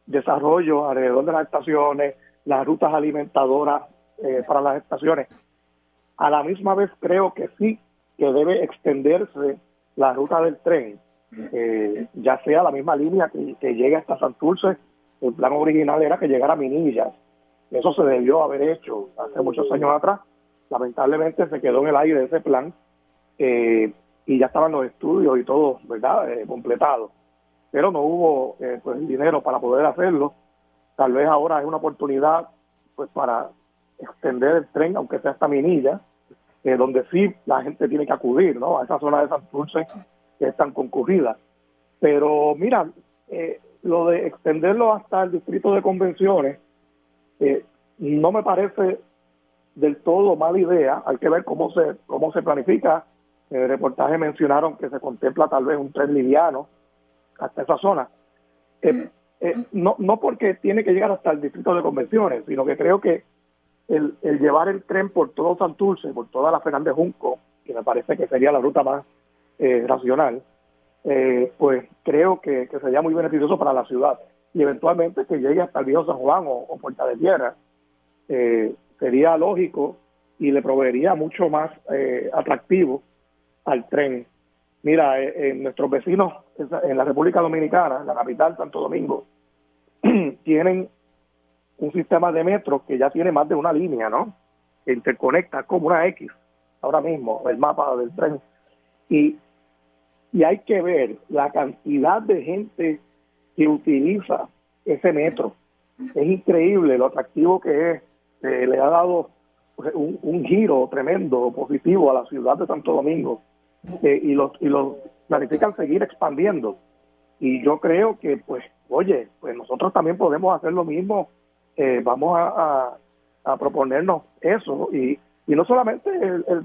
desarrollo alrededor de las estaciones, las rutas alimentadoras para las estaciones, a la misma vez creo que sí, que debe extenderse la ruta del tren, ya sea la misma línea que llegue hasta Santurce. El plan original era que llegara a Minillas. Eso se debió haber hecho hace muchos años atrás. Lamentablemente se quedó en el aire ese plan, y ya estaban los estudios y todo, ¿verdad?, completados. Pero no hubo pues el dinero para poder hacerlo. Tal vez ahora es una oportunidad pues para extender el tren, aunque sea hasta Minilla, donde sí la gente tiene que acudir, ¿no?, a esa zona de Santurce que es tan concurrida. Pero mira, lo de extenderlo hasta el distrito de convenciones no me parece del todo mala idea. Hay que ver cómo se planifica. En el reportaje mencionaron que se contempla tal vez un tren liviano hasta esa zona. No porque tiene que llegar hasta el distrito de convenciones, sino que creo que el llevar el tren por todo Santurce, por toda la Fernández Junco, que me parece que sería la ruta más racional, pues creo que sería muy beneficioso para la ciudad. Y eventualmente que llegue hasta el Viejo San Juan o Puerta de Tierra, sería lógico y le proveería mucho más atractivo al tren. Mira, nuestros vecinos en la República Dominicana, en la capital, Santo Domingo, tienen un sistema de metro que ya tiene más de una línea, ¿no? Que interconecta como una X, ahora mismo, el mapa del tren. Y, y hay que ver la cantidad de gente que utiliza ese metro. Es increíble lo atractivo que es. Le ha dado un giro tremendo, positivo a la ciudad de Santo Domingo. Y los planifican seguir expandiendo. Y yo creo que, pues, oye, pues nosotros también podemos hacer lo mismo. Vamos a proponernos eso. Y no solamente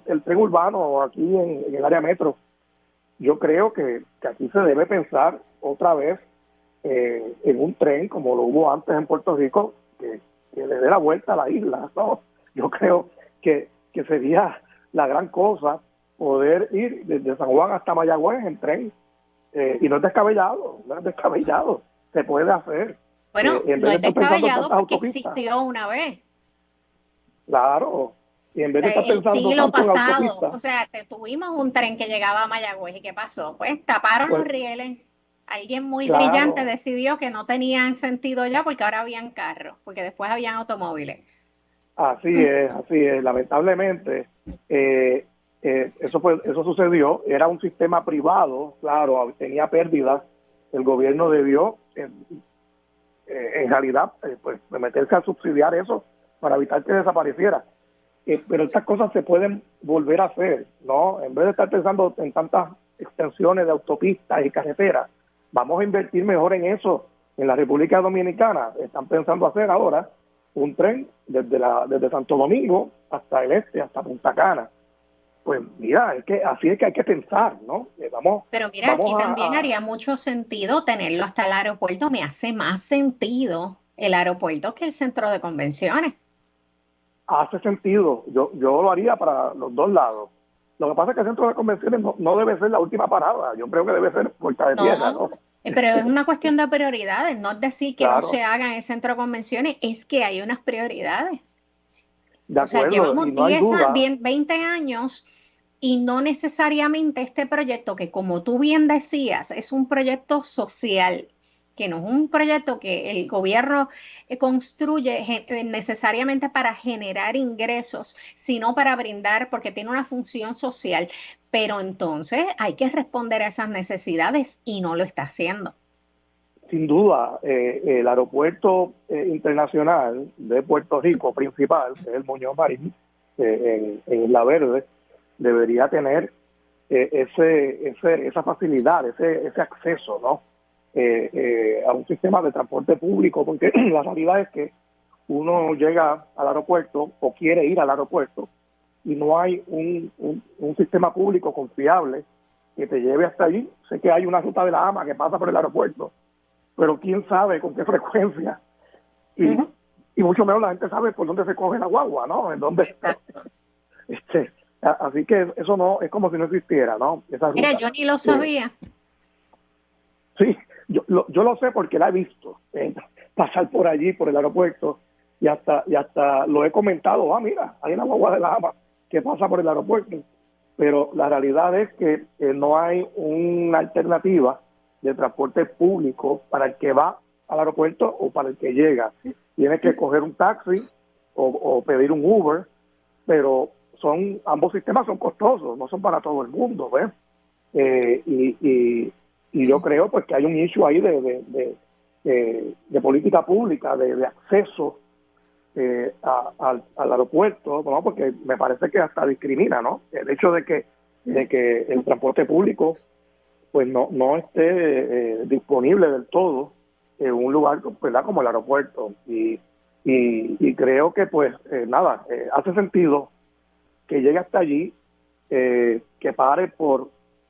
el tren urbano aquí en el área metro. Yo creo que aquí se debe pensar otra vez en un tren como lo hubo antes en Puerto Rico, que le dé la vuelta a la isla, ¿no? Yo creo que sería la gran cosa poder ir desde San Juan hasta Mayagüez en tren, y no es descabellado, se puede hacer. Bueno, en no vez es de estar pensando en descabellado tantas porque autopistas. existió una vez. Claro, y en vez de estar El pensando siglo tanto en pasado, autopistas, o sea, tuvimos un tren que llegaba a Mayagüez y ¿qué pasó? Pues taparon los pues rieles. Alguien muy brillante claro, decidió que no tenían sentido ya porque ahora habían carros, porque después habían automóviles. así es, lamentablemente. Eso sucedió, era un sistema privado, claro, tenía pérdidas, el gobierno debió en realidad pues meterse a subsidiar eso para evitar que desapareciera. Pero estas cosas se pueden volver a hacer, ¿no? En vez de estar pensando en tantas extensiones de autopistas y carreteras, vamos a invertir mejor en eso. En la República Dominicana están pensando hacer ahora un tren desde Santo Domingo hasta el este, hasta Punta Cana. Pues mira, así es que hay que pensar, ¿no? Pero mira, aquí también haría mucho sentido tenerlo hasta el aeropuerto. Me hace más sentido el aeropuerto que el centro de convenciones. Hace sentido, yo lo haría para los dos lados. Lo que pasa es que el centro de convenciones no debe ser la última parada, yo creo que debe ser Puerta de Tierra, ¿no? Pero es una cuestión de prioridades, no es decir que claro, no se haga en el centro de convenciones, es que hay unas prioridades. De acuerdo, o sea, llevamos no 20 años y no necesariamente este proyecto, que como tú bien decías, es un proyecto social, que no es un proyecto que el gobierno construye necesariamente para generar ingresos, sino para brindar, porque tiene una función social. Pero entonces hay que responder a esas necesidades y no lo está haciendo. Sin duda, el aeropuerto internacional de Puerto Rico principal, que es el Muñoz Marín, en Isla Verde, debería tener esa facilidad, ese acceso, ¿no? A un sistema de transporte público, porque la realidad es que uno llega al aeropuerto o quiere ir al aeropuerto y no hay un sistema público confiable que te lleve hasta allí. Sé que hay una ruta de la AMA que pasa por el aeropuerto, pero quién sabe con qué frecuencia, y mucho menos la gente sabe por dónde se coge la guagua, ¿no? En dónde. Exacto. Así que eso no es como si no existiera, ¿no? Esa ruta. Mira, yo ni lo sabía. Sí, yo lo sé porque la he visto pasar por allí, por el aeropuerto, y hasta lo he comentado. Mira, hay una guagua de la AMA que pasa por el aeropuerto, pero la realidad es que no hay una alternativa de transporte público para el que va al aeropuerto o para el que llega. Tienes que coger un taxi o pedir un Uber, pero ambos sistemas son costosos, no son para todo el mundo, ¿ves? Y yo creo pues que hay un issue ahí de política pública, de acceso al aeropuerto, ¿no? Porque me parece que hasta discrimina, ¿no? El hecho de que el transporte público pues no esté disponible del todo en un lugar, ¿verdad?, como el aeropuerto. Y creo que pues hace sentido que llegue hasta allí, que pare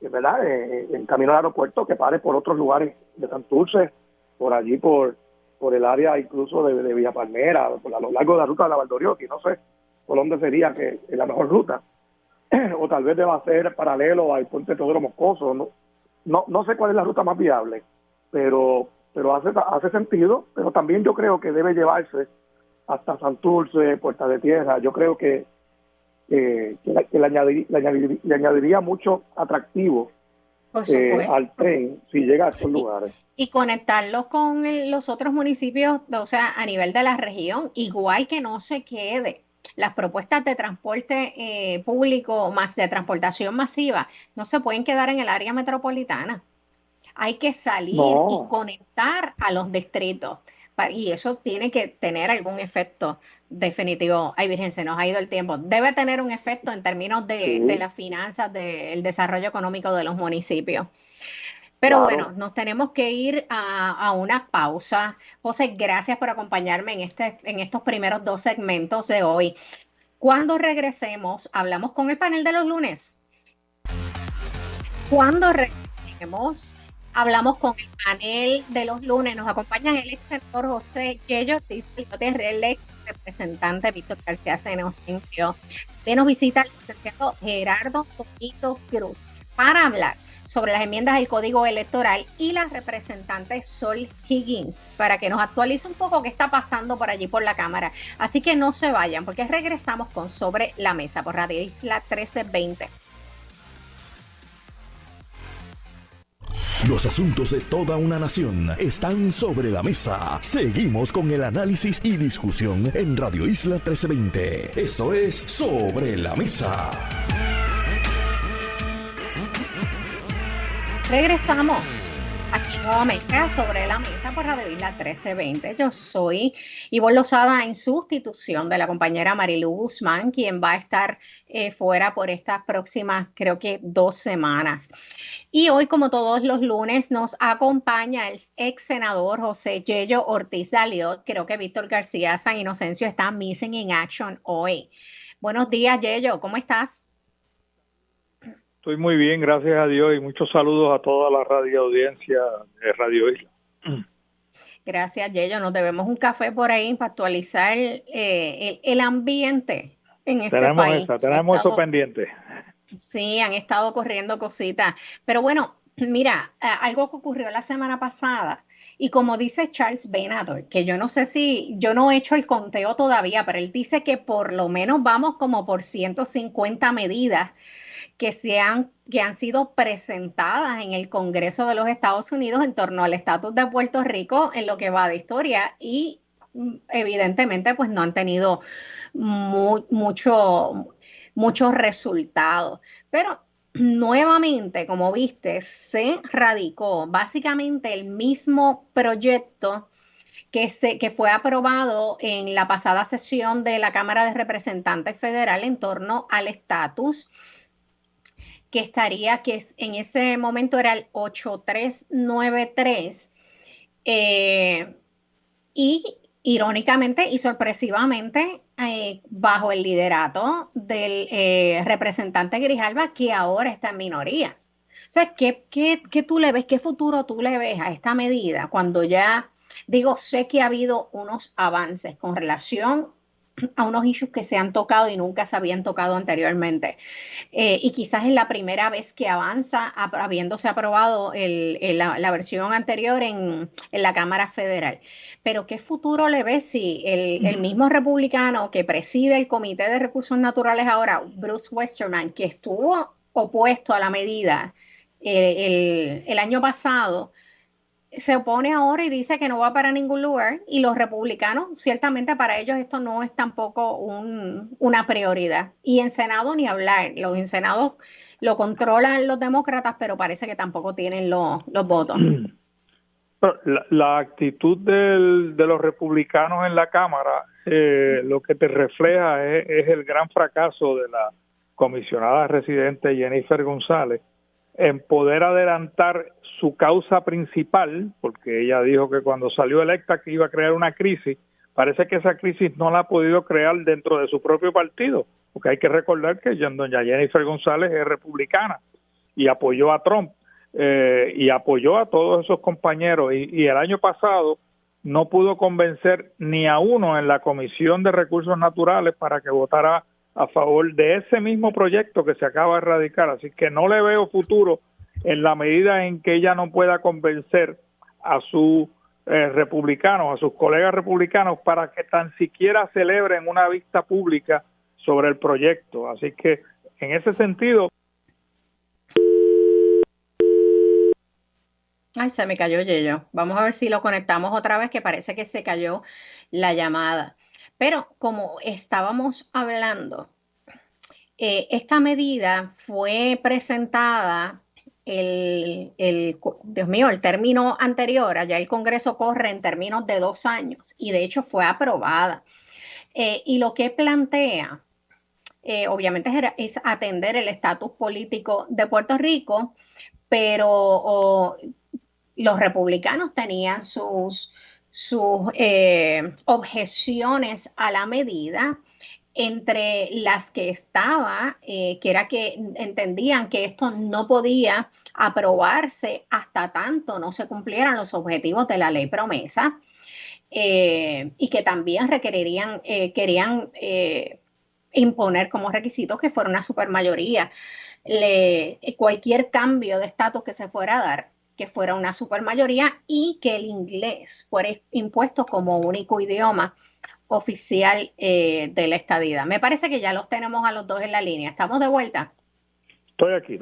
¿verdad?, en camino al aeropuerto, que pare por otros lugares de Santurce, por allí por el área incluso de Villa Palmera, a lo largo de la ruta de la Valdoriotti, no sé por dónde sería que es la mejor ruta, o tal vez deba ser paralelo al puente Teodoro Moscoso, no sé cuál es la ruta más viable, pero hace sentido. Pero también yo creo que debe llevarse hasta Santurce, Puerta de Tierra. Yo creo que le añadiría mucho atractivo al tren si llega a estos lugares. Y conectarlo con los otros municipios, o sea, a nivel de la región, igual que no se quede. Las propuestas de transporte público más de transportación masiva no se pueden quedar en el área metropolitana. Hay que salir y conectar a los distritos. Y eso tiene que tener algún efecto definitivo. Ay, Virgen, se nos ha ido el tiempo. Debe tener un efecto en términos de las finanzas, del desarrollo económico de los municipios. Pero bueno, nos tenemos que ir a una pausa. José, gracias por acompañarme en estos primeros 2 segmentos de hoy. Cuando regresemos, hablamos con el panel de los lunes. Cuando regresemos, hablamos con el panel de los lunes. Nos acompaña el ex senador José Yello Ortiz, el ex representante Víctor García Senocencio. También nos visita el licenciado Gerardo Toquito Cruz para hablar sobre las enmiendas del Código Electoral y la representante Sol Higgins, para que nos actualice un poco qué está pasando por allí por la Cámara. Así que no se vayan, porque regresamos con Sobre la Mesa por Radio Isla 1320. Los asuntos de toda una nación están sobre la mesa. Seguimos con el análisis y discusión en Radio Isla 1320. Esto es Sobre la Mesa. Regresamos aquí nuevamente Sobre la Mesa por Radio Isla 1320. Yo soy Ivonne Lozada en sustitución de la compañera Marilu Guzmán, quien va a estar fuera por estas próximas, creo que 2 semanas. Y hoy, como todos los lunes, nos acompaña el ex senador José Yello Ortiz Daliot. Creo que Víctor García San Inocencio está missing in action hoy. Buenos días, Yello, ¿cómo estás? Estoy muy bien, gracias a Dios, y muchos saludos a toda la radio audiencia de Radio Isla. Gracias, Yello. Nos debemos un café por ahí para actualizar el ambiente en este país. Tenemos eso pendiente. Sí, han estado corriendo cositas. Pero bueno, mira, algo que ocurrió la semana pasada, y como dice Charles Benador, que yo no sé yo no he hecho el conteo todavía, pero él dice que por lo menos vamos como por 150 medidas que han sido presentadas en el Congreso de los Estados Unidos en torno al estatus de Puerto Rico en lo que va de historia, y evidentemente pues no han tenido muchos resultados. Pero nuevamente, como viste, se radicó básicamente el mismo proyecto que fue aprobado en la pasada sesión de la Cámara de Representantes Federal en torno al estatus, que en ese momento era el 8393, y irónicamente y sorpresivamente bajo el liderato del representante Grijalva, que ahora está en minoría. O sea, ¿qué tú le ves, qué futuro tú le ves a esta medida cuando ya, sé que ha habido unos avances con relación a unos issues que se han tocado y nunca se habían tocado anteriormente, y quizás es la primera vez que avanza habiéndose aprobado la versión anterior en la Cámara Federal? Pero ¿qué futuro le ves si el mismo republicano que preside el Comité de Recursos Naturales ahora, Bruce Westerman, que estuvo opuesto a la medida el año pasado, se opone ahora y dice que no va para ningún lugar? Y los republicanos, ciertamente para ellos esto no es tampoco una prioridad. Y en Senado ni hablar, en Senado lo controlan los demócratas, pero parece que tampoco tienen los votos. La actitud de los republicanos en la Cámara lo que te refleja es el gran fracaso de la comisionada residente Jennifer González en poder adelantar su causa principal, porque ella dijo que cuando salió electa que iba a crear una crisis. Parece que esa crisis no la ha podido crear dentro de su propio partido, porque hay que recordar que doña Jennifer González es republicana y apoyó a Trump, y apoyó a todos esos compañeros, y el año pasado no pudo convencer ni a uno en la Comisión de Recursos Naturales para que votara a favor de ese mismo proyecto que se acaba de erradicar. Así que no le veo futuro en la medida en que ella no pueda convencer a sus republicanos, a sus colegas republicanos, para que tan siquiera celebren una vista pública sobre el proyecto. Así que en ese sentido Ay, se me cayó Yello. Vamos a ver si lo conectamos otra vez, que parece que se cayó la llamada. Pero como estábamos hablando, esta medida fue presentada Dios mío, el término anterior, allá el Congreso corre en términos de 2 años y de hecho fue aprobada. Y lo que plantea, obviamente, es atender el estatus político de Puerto Rico, pero los republicanos tenían sus objeciones a la medida, entre las que estaba, que era que entendían que esto no podía aprobarse hasta tanto no se cumplieran los objetivos de la ley promesa, y que también querían imponer como requisitos que fuera una supermayoría. Cualquier cambio de estatus que se fuera a dar, que fuera una supermayoría, y que el inglés fuera impuesto como único idioma oficial de la estadidad. Me parece que ya los tenemos a los dos en la línea. ¿Estamos de vuelta? Estoy aquí.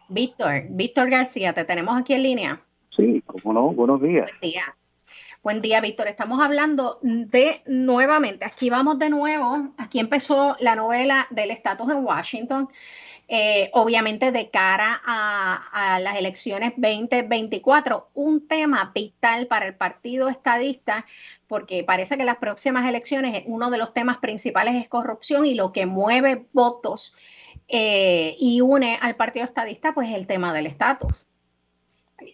Víctor García, ¿te tenemos aquí en línea? Sí, cómo no, buenos días. Buen día, Víctor. Estamos hablando nuevamente, aquí vamos de nuevo, aquí empezó la novela del estatus en Washington. Obviamente de cara a las elecciones 2024, un tema vital para el Partido Estadista, porque parece que las próximas elecciones uno de los temas principales es corrupción, y lo que mueve votos y une al Partido Estadista pues es el tema del estatus.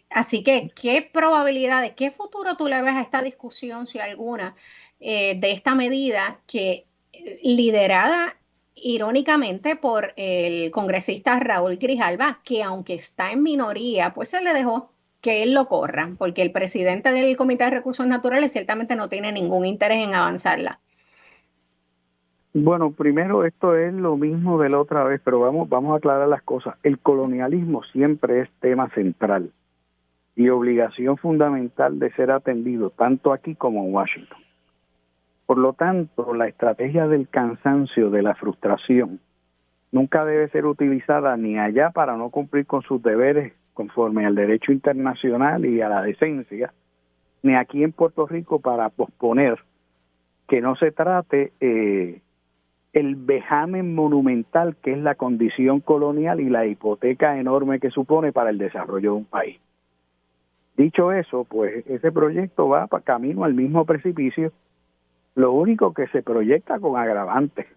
Así que, ¿qué probabilidades, qué futuro tú le ves a esta discusión, si alguna, de esta medida que liderada irónicamente por el congresista Raúl Grijalva, que aunque está en minoría, pues se le dejó que él lo corra, porque el presidente del Comité de Recursos Naturales ciertamente no tiene ningún interés en avanzarla? Bueno, primero, esto es lo mismo de la otra vez, pero vamos a aclarar las cosas. El colonialismo siempre es tema central y obligación fundamental de ser atendido, tanto aquí como en Washington. Por lo tanto, la estrategia del cansancio, de la frustración, nunca debe ser utilizada ni allá para no cumplir con sus deberes conforme al derecho internacional y a la decencia, ni aquí en Puerto Rico para posponer que no se trate el vejamen monumental que es la condición colonial y la hipoteca enorme que supone para el desarrollo de un país. Dicho eso, pues ese proyecto va camino al mismo precipicio. Lo único que se proyecta con agravantes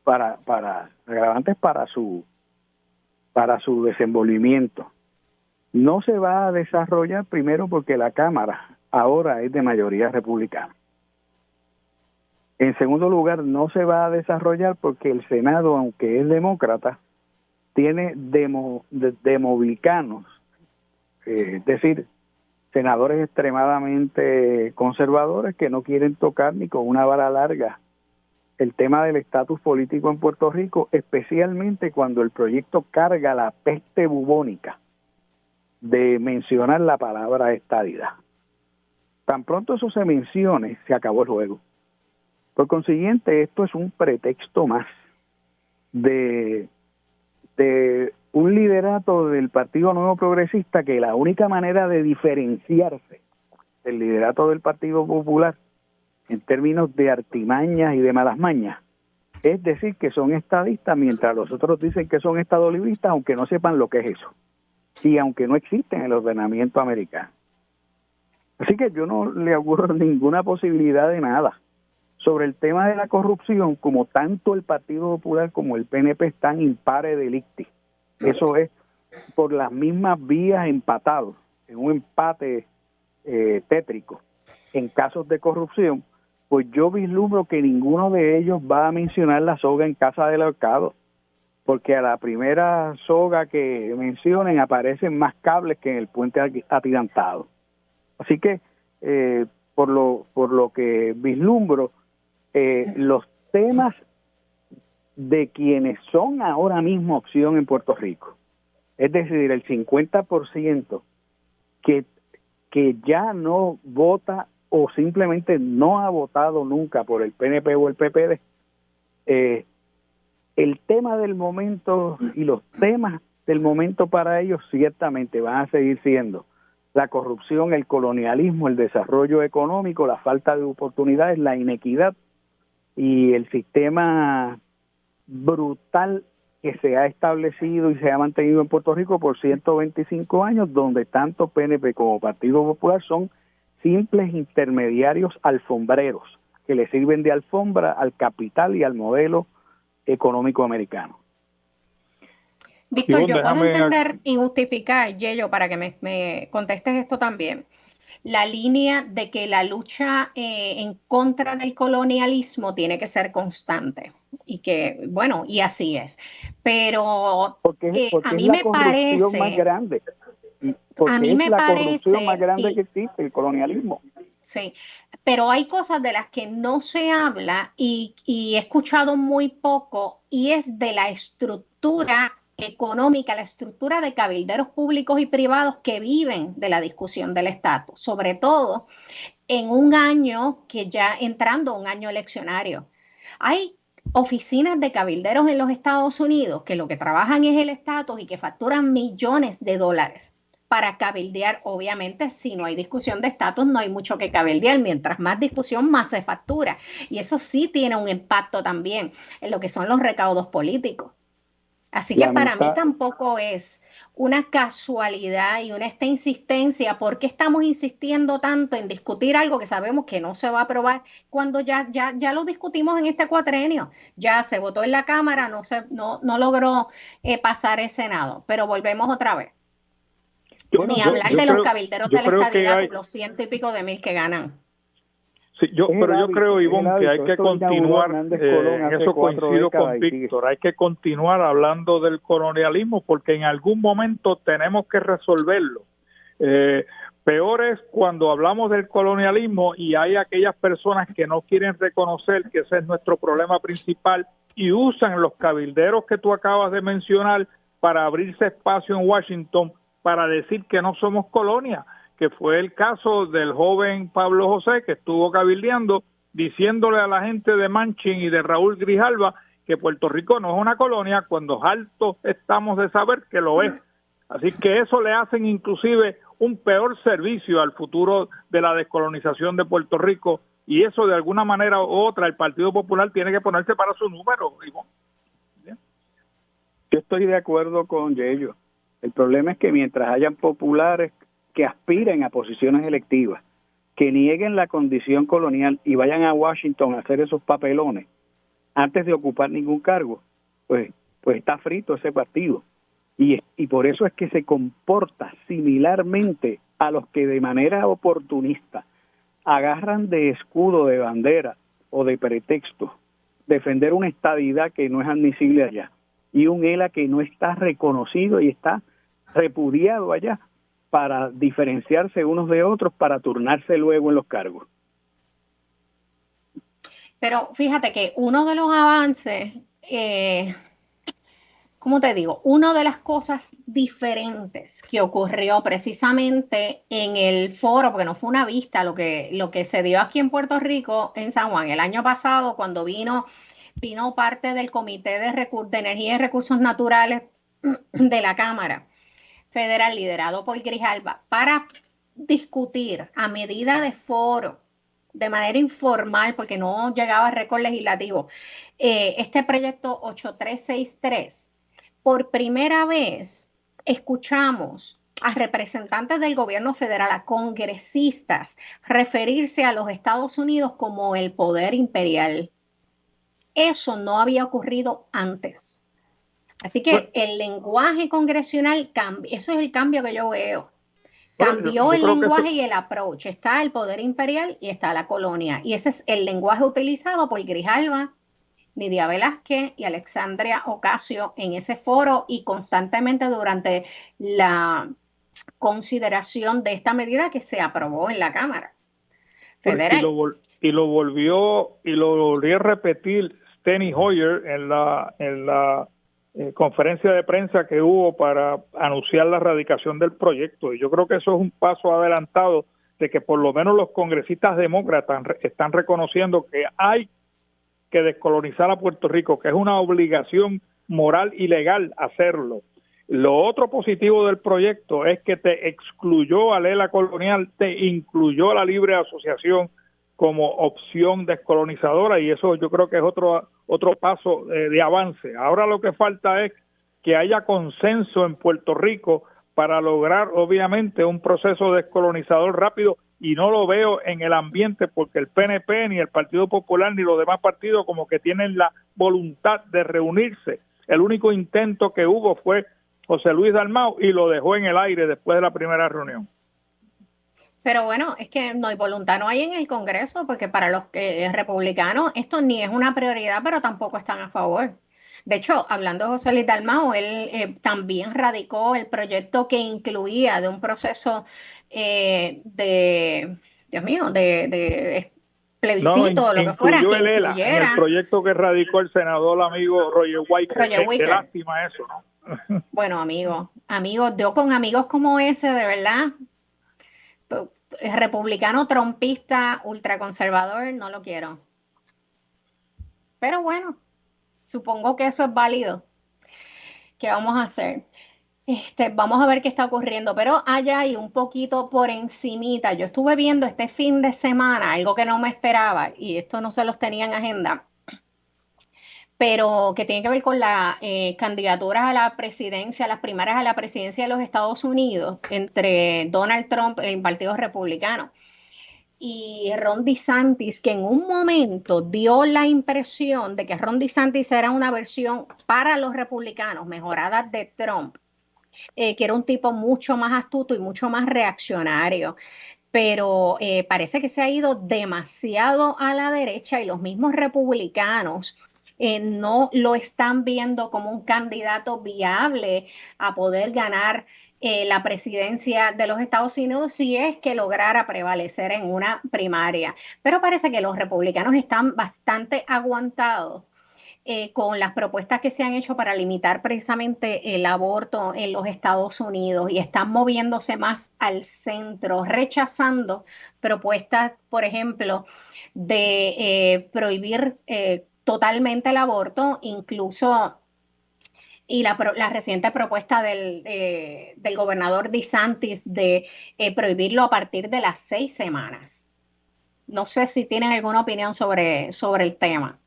para su desenvolvimiento. No se va a desarrollar, primero porque la Cámara ahora es de mayoría republicana. En segundo lugar, no se va a desarrollar porque el Senado, aunque es demócrata, tiene demoblicanos, es decir, senadores extremadamente conservadores que no quieren tocar ni con una vara larga el tema del estatus político en Puerto Rico, especialmente cuando el proyecto carga la peste bubónica de mencionar la palabra estadidad. Tan pronto eso se mencione, se acabó el juego. Por consiguiente, esto es un pretexto más de un liderato del Partido Nuevo Progresista, que la única manera de diferenciarse del liderato del Partido Popular en términos de artimañas y de malas mañas es decir que son estadistas, mientras los otros dicen que son estadolibristas, aunque no sepan lo que es eso, y aunque no existe en el ordenamiento americano. Así que yo no le auguro ninguna posibilidad de nada. Sobre el tema de la corrupción, como tanto el Partido Popular como el PNP están impare delicti, eso es por las mismas vías empatados, en un empate tétrico en casos de corrupción, pues yo vislumbro que ninguno de ellos va a mencionar la soga en casa del ahorcado, porque a la primera soga que mencionen aparecen más cables que en el puente atirantado. Así que por lo que vislumbro, los temas de quienes son ahora mismo opción en Puerto Rico, es decir, el 50% que ya no vota o simplemente no ha votado nunca por el PNP o el PPD, el tema del momento y los temas del momento para ellos ciertamente van a seguir siendo la corrupción, el colonialismo, el desarrollo económico, la falta de oportunidades, la inequidad y el sistema brutal que se ha establecido y se ha mantenido en Puerto Rico por 125 años, donde tanto PNP como Partido Popular son simples intermediarios alfombreros que le sirven de alfombra al capital y al modelo económico americano. Víctor, yo puedo entender y justificar, Yello, para que me contestes esto también, la línea de que la lucha en contra del colonialismo tiene que ser constante y que, bueno, y así es. Pero porque a mí me parece más grande. Porque a mí me parece la corrupción más grande que existe, el colonialismo. Sí, pero hay cosas de las que no se habla y he escuchado muy poco, y es de la estructura económica, la estructura de cabilderos públicos y privados que viven de la discusión del estatus, sobre todo en un año que ya entrando un año eleccionario. Hay oficinas de cabilderos en los Estados Unidos que lo que trabajan es el estatus y que facturan millones de dólares para cabildear. Obviamente, si no hay discusión de estatus, no hay mucho que cabildear. Mientras más discusión, más se factura. Y eso sí tiene un impacto también en lo que son los recaudos políticos. Así que para mí tampoco es una casualidad y esta insistencia. ¿Por qué estamos insistiendo tanto en discutir algo que sabemos que no se va a aprobar cuando ya lo discutimos en este cuatrenio? Ya se votó en la Cámara, no logró pasar el Senado, pero volvemos otra vez. Ni hablar de los cabilderos de la estadidad por los 100 y pico de mil que ganan. Sí, pero yo creo, Ivonne, que hay que continuar, en eso coincido con Víctor, hay que continuar hablando del colonialismo porque en algún momento tenemos que resolverlo. Peor es cuando hablamos del colonialismo y hay aquellas personas que no quieren reconocer que ese es nuestro problema principal y usan los cabilderos que tú acabas de mencionar para abrirse espacio en Washington para decir que no somos colonia, que fue el caso del joven Pablo José, que estuvo cabildeando, diciéndole a la gente de Manchin y de Raúl Grijalva que Puerto Rico no es una colonia, cuando hartos estamos de saber que lo es. Así que eso le hacen inclusive un peor servicio al futuro de la descolonización de Puerto Rico, y eso de alguna manera u otra el Partido Popular tiene que ponerse para su número. Yo estoy de acuerdo con Yello. El problema es que mientras hayan populares que aspiren a posiciones electivas, que nieguen la condición colonial y vayan a Washington a hacer esos papelones antes de ocupar ningún cargo, pues está frito ese partido. Y por eso es que se comporta similarmente a los que de manera oportunista agarran de escudo, de bandera o de pretexto defender una estadidad que no es admisible allá y un ELA que no está reconocido y está repudiado allá, para diferenciarse unos de otros, para turnarse luego en los cargos. Pero fíjate que uno de los avances, ¿cómo te digo? Una de las cosas diferentes que ocurrió precisamente en el foro, porque no fue una vista, lo que se dio aquí en Puerto Rico, en San Juan, el año pasado, cuando vino parte del Comité de Energía y Recursos Naturales de la Cámara Federal, liderado por Grijalva, para discutir a medida de foro, de manera informal, porque no llegaba a récord legislativo, este proyecto 8363. Por primera vez escuchamos a representantes del gobierno federal, a congresistas, referirse a los Estados Unidos como el poder imperial. Eso no había ocurrido antes. Así que el lenguaje congresional cambia, eso es el cambio que yo veo. Cambió el lenguaje y el approach. Está el poder imperial y está la colonia. Y ese es el lenguaje utilizado por Grijalva, Nidia Velázquez y Alexandria Ocasio en ese foro y constantemente durante la consideración de esta medida que se aprobó en la Cámara Federal. Y lo volvió a repetir Steny Hoyer en la conferencia de prensa que hubo para anunciar la radicación del proyecto, y yo creo que eso es un paso adelantado de que por lo menos los congresistas demócratas están reconociendo que hay que descolonizar a Puerto Rico, que es una obligación moral y legal hacerlo, Lo otro positivo del proyecto es que te excluyó a Lela Colonial, te incluyó la libre asociación como opción descolonizadora, y eso yo creo que es otro paso de avance. Ahora lo que falta es que haya consenso en Puerto Rico para lograr obviamente un proceso descolonizador rápido, y no lo veo en el ambiente porque el PNP ni el Partido Popular ni los demás partidos como que tienen la voluntad de reunirse. El único intento que hubo fue José Luis Dalmau y lo dejó en el aire después de la primera reunión. Pero bueno, es que no hay voluntad, no hay en el Congreso, porque para los republicanos esto ni es una prioridad, pero tampoco están a favor. De hecho, hablando de José Luis Dalmau, él también radicó el proyecto que incluía de un proceso de plebiscito, lo que fuera, que incluyera. En el proyecto que radicó el senador amigo Roger Wicker. Qué lástima eso, ¿no? Bueno, amigos, yo con amigos como ese, de verdad, republicano, trompista, ultraconservador, no lo quiero. Pero bueno, supongo que eso es válido. ¿Qué vamos a hacer? Vamos a ver qué está ocurriendo, pero allá y un poquito por encimita. Yo estuve viendo este fin de semana algo que no me esperaba, y esto no se los tenía en agenda, pero que tiene que ver con las candidaturas a la presidencia, las primarias a la presidencia de los Estados Unidos entre Donald Trump y el Partido Republicano. Y Ron DeSantis, que en un momento dio la impresión de que Ron DeSantis era una versión para los republicanos mejorada de Trump, que era un tipo mucho más astuto y mucho más reaccionario. Pero parece que se ha ido demasiado a la derecha, y los mismos republicanos no lo están viendo como un candidato viable a poder ganar la presidencia de los Estados Unidos si es que lograra prevalecer en una primaria. Pero parece que los republicanos están bastante aguantados con las propuestas que se han hecho para limitar precisamente el aborto en los Estados Unidos, y están moviéndose más al centro, rechazando propuestas, por ejemplo, de prohibir totalmente el aborto, incluso, y la reciente propuesta del gobernador DeSantis de prohibirlo a partir de las 6 semanas. No sé si tienen alguna opinión sobre el tema.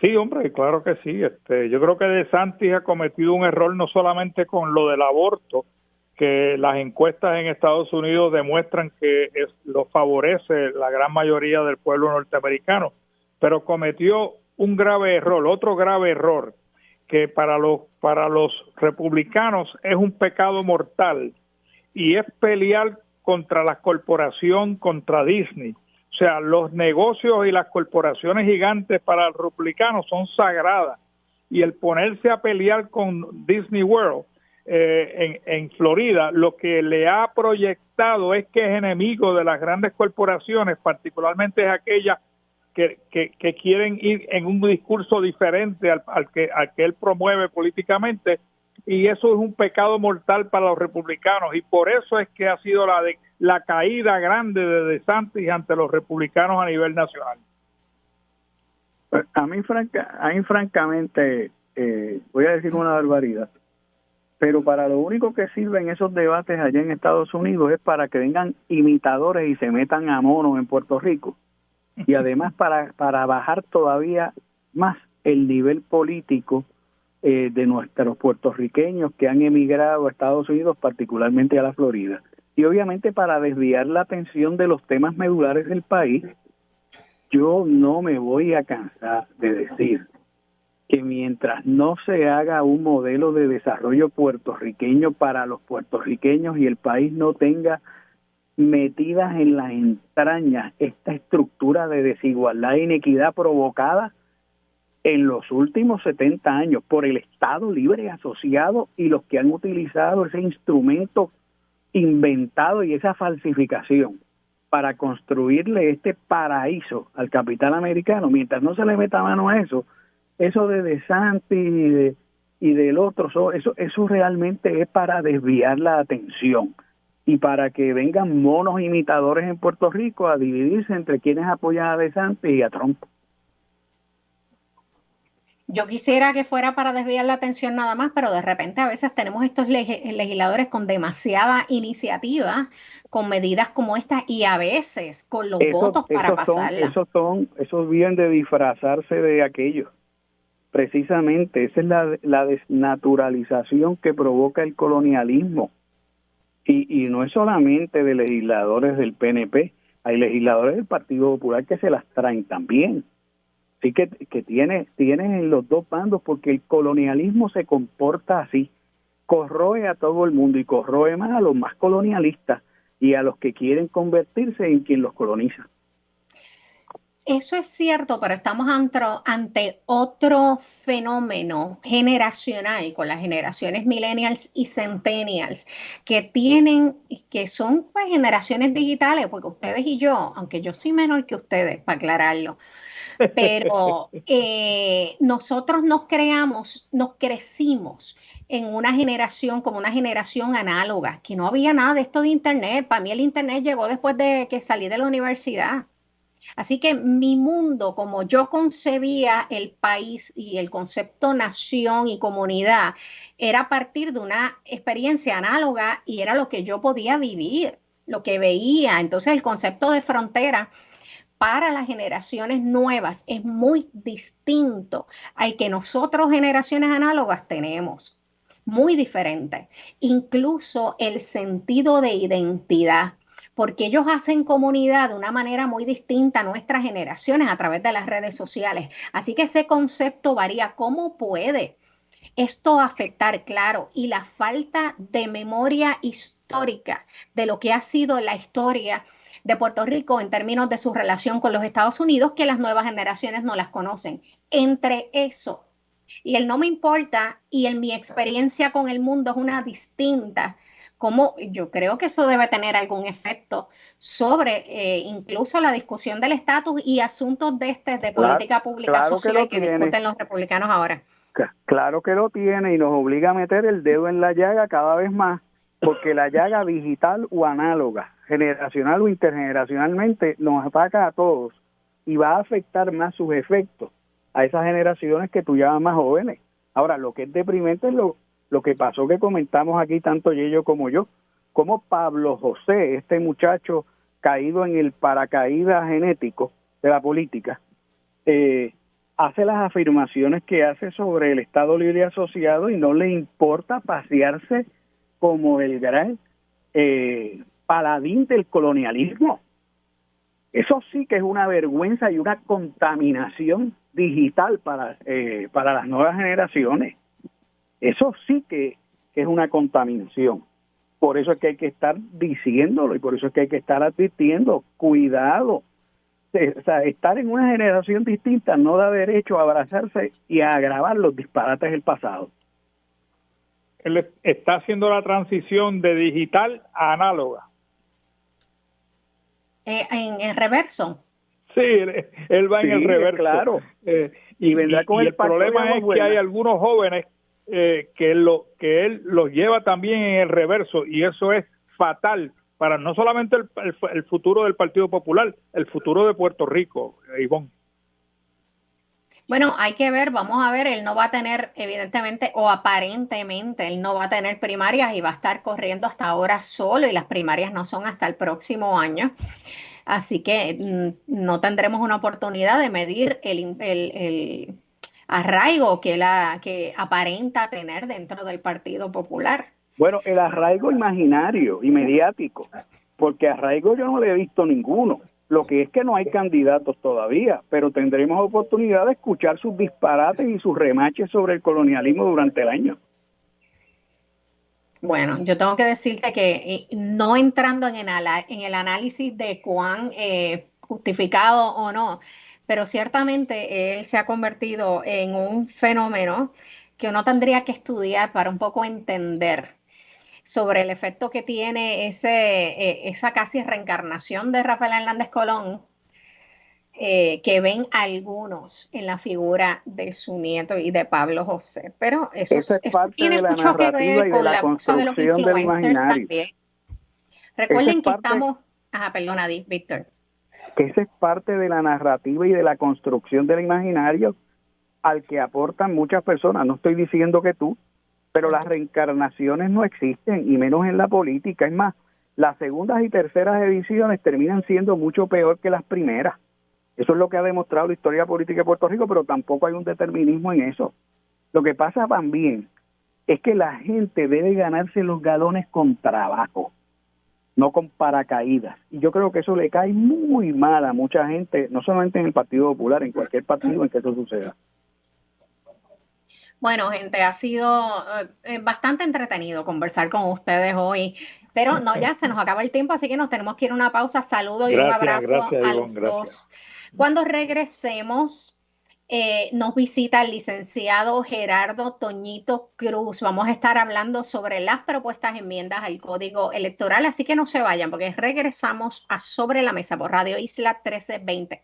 Sí, hombre, claro que sí. Yo creo que DeSantis ha cometido un error no solamente con lo del aborto, que las encuestas en Estados Unidos demuestran que lo favorece la gran mayoría del pueblo norteamericano, pero cometió un grave error, otro grave error, que para los republicanos es un pecado mortal, y es pelear contra la corporación, contra Disney. O sea, los negocios y las corporaciones gigantes para los republicanos son sagradas, y el ponerse a pelear con Disney World en Florida, lo que le ha proyectado es que es enemigo de las grandes corporaciones, particularmente aquellas que quieren ir en un discurso diferente al que él promueve políticamente, y eso es un pecado mortal para los republicanos, y por eso es que ha sido la caída grande de DeSantis ante los republicanos a nivel nacional. A mí francamente, voy a decir una barbaridad, pero para lo único que sirven esos debates allá en Estados Unidos es para que vengan imitadores y se metan a mono en Puerto Rico, y además para bajar todavía más el nivel político de nuestros puertorriqueños que han emigrado a Estados Unidos, particularmente a la Florida. Y obviamente para desviar la atención de los temas medulares del país. Yo no me voy a cansar de decir que mientras no se haga un modelo de desarrollo puertorriqueño para los puertorriqueños y el país no tenga metidas en las entrañas esta estructura de desigualdad e inequidad provocada en los últimos 70 años por el Estado Libre Asociado y los que han utilizado ese instrumento inventado y esa falsificación para construirle este paraíso al capital americano, mientras no se le meta mano a eso de DeSantis y del otro, eso realmente es para desviar la atención y para que vengan monos imitadores en Puerto Rico a dividirse entre quienes apoyan a DeSantis y a Trump. Yo quisiera que fuera para desviar la atención nada más, pero de repente a veces tenemos estos legisladores con demasiada iniciativa, con medidas como estas y a veces con los votos para pasarla. Esos vienen de disfrazarse de aquello. Precisamente, esa es la desnaturalización que provoca el colonialismo. Y no es solamente de legisladores del PNP, hay legisladores del Partido Popular que se las traen también. Así que tienen en los dos bandos, porque el colonialismo se comporta así, corroe a todo el mundo y corroe más a los más colonialistas y a los que quieren convertirse en quien los coloniza. Eso es cierto, pero estamos ante otro fenómeno generacional con las generaciones millennials y centennials que son pues generaciones digitales, porque ustedes y yo, aunque yo soy menor que ustedes, para aclararlo, pero nosotros nos crecimos en una generación como una generación análoga, que no había nada de esto de internet. Para mí el internet llegó después de que salí de la universidad. Así que mi mundo, como yo concebía el país y el concepto nación y comunidad, era a partir de una experiencia análoga y era lo que yo podía vivir, lo que veía. Entonces el concepto de frontera para las generaciones nuevas es muy distinto al que nosotros generaciones análogas tenemos. Muy diferente. Incluso el sentido de identidad, porque ellos hacen comunidad de una manera muy distinta a nuestras generaciones a través de las redes sociales. Así que ese concepto varía. ¿Cómo puede esto afectar? Claro, y la falta de memoria histórica de lo que ha sido la historia de Puerto Rico en términos de su relación con los Estados Unidos, que las nuevas generaciones no las conocen. Entre eso y el no me importa y mi experiencia con el mundo es una distinta, como yo creo que eso debe tener algún efecto sobre incluso la discusión del estatus y asuntos de política pública social que discuten los republicanos ahora. Claro que lo tiene y nos obliga a meter el dedo en la llaga cada vez más, porque la llaga digital o análoga, generacional o intergeneracionalmente, nos ataca a todos y va a afectar más sus efectos a esas generaciones que tú llamas más jóvenes. Ahora, lo que es deprimente es lo que pasó, que comentamos aquí tanto Yello como yo, como Pablo José, este muchacho caído en el paracaídas genético de la política, hace las afirmaciones que hace sobre el Estado Libre Asociado y no le importa pasearse como el gran paladín del colonialismo. Eso sí que es una vergüenza y una contaminación digital para las nuevas generaciones. Eso sí que es una contaminación. Por eso es que hay que estar diciéndolo y por eso es que hay que estar advirtiendo, cuidado. O sea, estar en una generación distinta no da derecho a abrazarse y a agravar los disparates del pasado. Él está haciendo la transición de digital a análoga. En reverso. Sí, él va en el reverso. Claro. Y vendrá con el problema es que hay algunos jóvenes que él los lleva también en el reverso, y eso es fatal para no solamente el futuro del Partido Popular, el futuro de Puerto Rico, Ivonne. Bueno, hay que ver, vamos a ver, él no va a tener, evidentemente, o aparentemente, él no va a tener primarias y va a estar corriendo hasta ahora solo, y las primarias no son hasta el próximo año. Así que no tendremos una oportunidad de medir el arraigo que aparenta tener dentro del Partido Popular. Bueno, el arraigo imaginario y mediático, porque arraigo yo no le he visto ninguno. Lo que es que no hay candidatos todavía, pero tendremos oportunidad de escuchar sus disparates y sus remaches sobre el colonialismo durante el año. Bueno, yo tengo que decirte que no entrando en el análisis de cuán justificado o no, pero ciertamente él se ha convertido en un fenómeno que uno tendría que estudiar para un poco entender sobre el efecto que tiene esa casi reencarnación de Rafael Hernández Colón, que ven algunos en la figura de su nieto y de Pablo José. Pero eso tiene mucho que ver con la cosa de los influencers también. Recuerden que estamos... perdona, Víctor. Que esa es parte de la narrativa y de la construcción del imaginario al que aportan muchas personas. No estoy diciendo que tú, pero las reencarnaciones no existen, y menos en la política. Es más, las segundas y terceras ediciones terminan siendo mucho peor que las primeras. Eso es lo que ha demostrado la historia política de Puerto Rico, pero tampoco hay un determinismo en eso. Lo que pasa también es que la gente debe ganarse los galones con trabajo, no con paracaídas. Y yo creo que eso le cae muy mal a mucha gente, no solamente en el Partido Popular, en cualquier partido en que eso suceda. Bueno, gente, ha sido bastante entretenido conversar con ustedes hoy, pero no, ya se nos acaba el tiempo, así que nos tenemos que ir a una pausa. Saludo y un abrazo a los dos. Cuando regresemos, nos visita el licenciado Gerardo Toñito Cruz. Vamos a estar hablando sobre las propuestas enmiendas al Código Electoral, así que no se vayan, porque regresamos a Sobre la Mesa por Radio Isla 1320.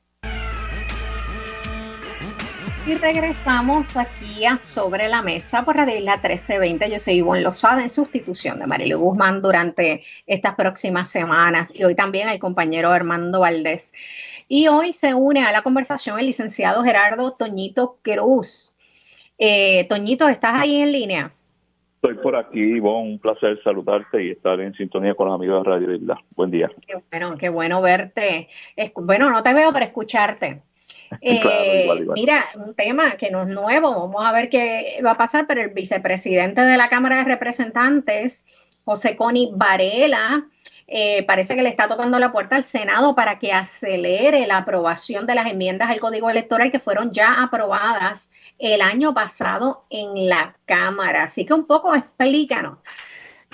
Y regresamos aquí a Sobre la Mesa por Radio Isla 1320. Yo soy Ivonne Lozada en sustitución de Marilu Guzmán durante estas próximas semanas, y hoy también el compañero Armando Valdés. Y hoy se une a la conversación el licenciado Gerardo Toñito Cruz. Toñito, ¿estás ahí en línea? Estoy por aquí, Ivonne, un placer saludarte y estar en sintonía con los amigos de Radio Isla. Buen día. Qué bueno verte. Bueno, no te veo, pero escucharte. Claro, igual. Mira, un tema que no es nuevo, vamos a ver qué va a pasar, pero el vicepresidente de la Cámara de Representantes, José Coni Varela, parece que le está tocando la puerta al Senado para que acelere la aprobación de las enmiendas al Código Electoral que fueron ya aprobadas el año pasado en la Cámara. Así que un poco explícanos.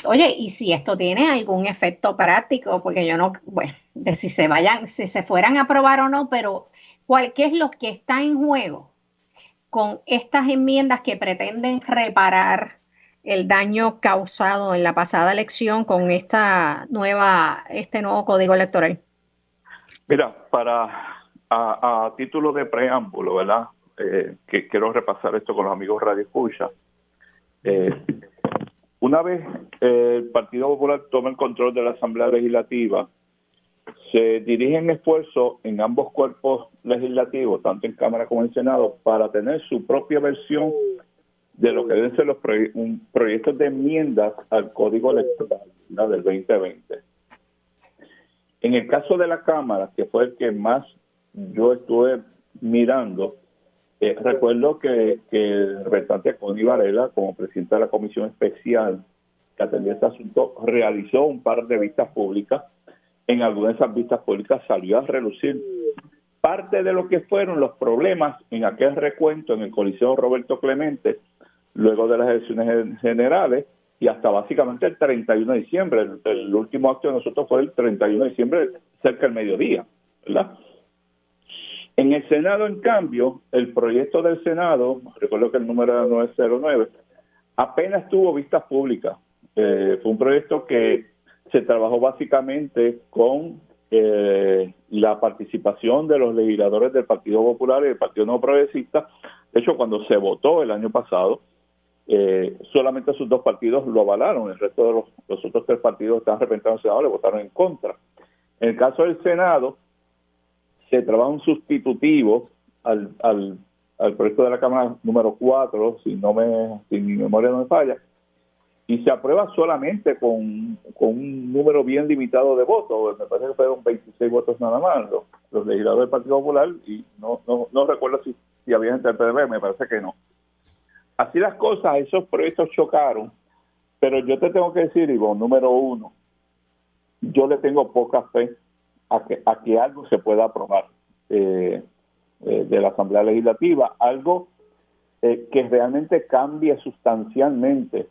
Oye, y si esto tiene algún efecto práctico, porque yo no, bueno, de si se fueran a aprobar o no, pero ¿qué es lo que está en juego con estas enmiendas que pretenden reparar el daño causado en la pasada elección con este nuevo Código Electoral? Mira, a título de preámbulo, ¿verdad? Que quiero repasar esto con los amigos Radio Escucha. Una vez el Partido Popular toma el control de la Asamblea Legislativa, se dirigen esfuerzos en ambos cuerpos legislativos, tanto en Cámara como en Senado, para tener su propia versión de lo que deben ser los proyectos de enmiendas al Código Electoral, ¿no?, del 2020. En el caso de la Cámara, que fue el que más yo estuve mirando, recuerdo que el representante Coni Varela, como presidente de la Comisión Especial que atendía este asunto, realizó un par de vistas públicas. En algunas de esas vistas públicas salió a relucir parte de lo que fueron los problemas en aquel recuento en el Coliseo Roberto Clemente, luego de las elecciones generales, y hasta básicamente el 31 de diciembre. El último acto de nosotros fue el 31 de diciembre, cerca del mediodía, ¿verdad? En el Senado, en cambio, el proyecto del Senado, recuerdo que el número era 909, apenas tuvo vistas públicas. Fue un proyecto que se trabajó básicamente con la participación de los legisladores del Partido Popular y del Partido No Progresista. De hecho, cuando se votó el año pasado, solamente esos dos partidos lo avalaron. El resto de los otros tres partidos que estaban representados en el Senado le votaron en contra. En el caso del Senado, se trabaja un sustitutivo al proyecto de la Cámara número 4, si mi memoria no me falla, y se aprueba solamente con un número bien limitado de votos. Me parece que fueron 26 votos nada más los legisladores del Partido Popular, y no recuerdo si había gente del PDP, me parece que no. Así las cosas, esos proyectos chocaron, pero yo te tengo que decir, Ivonne, número uno, yo le tengo poca fe a que algo se pueda aprobar de la Asamblea Legislativa, algo que realmente cambie sustancialmente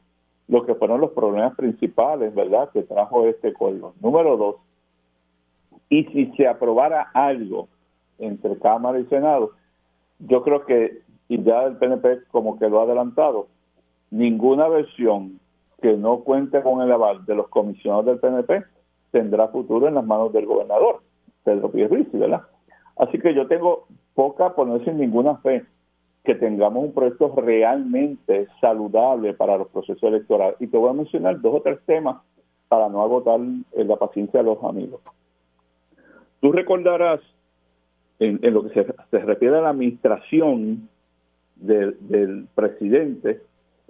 lo que fueron los problemas principales, ¿verdad?, que trajo este código. Número dos, y si se aprobara algo entre Cámara y Senado, yo creo que, y ya el PNP como que lo ha adelantado, ninguna versión que no cuente con el aval de los comisionados del PNP tendrá futuro en las manos del gobernador, Pedro Pierluisi, ¿verdad? Así que yo tengo poca, por no decir ninguna fe, que tengamos un proyecto realmente saludable para los procesos electorales. Y te voy a mencionar 2 o 3 temas para no agotar la paciencia de los amigos. Tú recordarás, en lo que se refiere a la administración del presidente,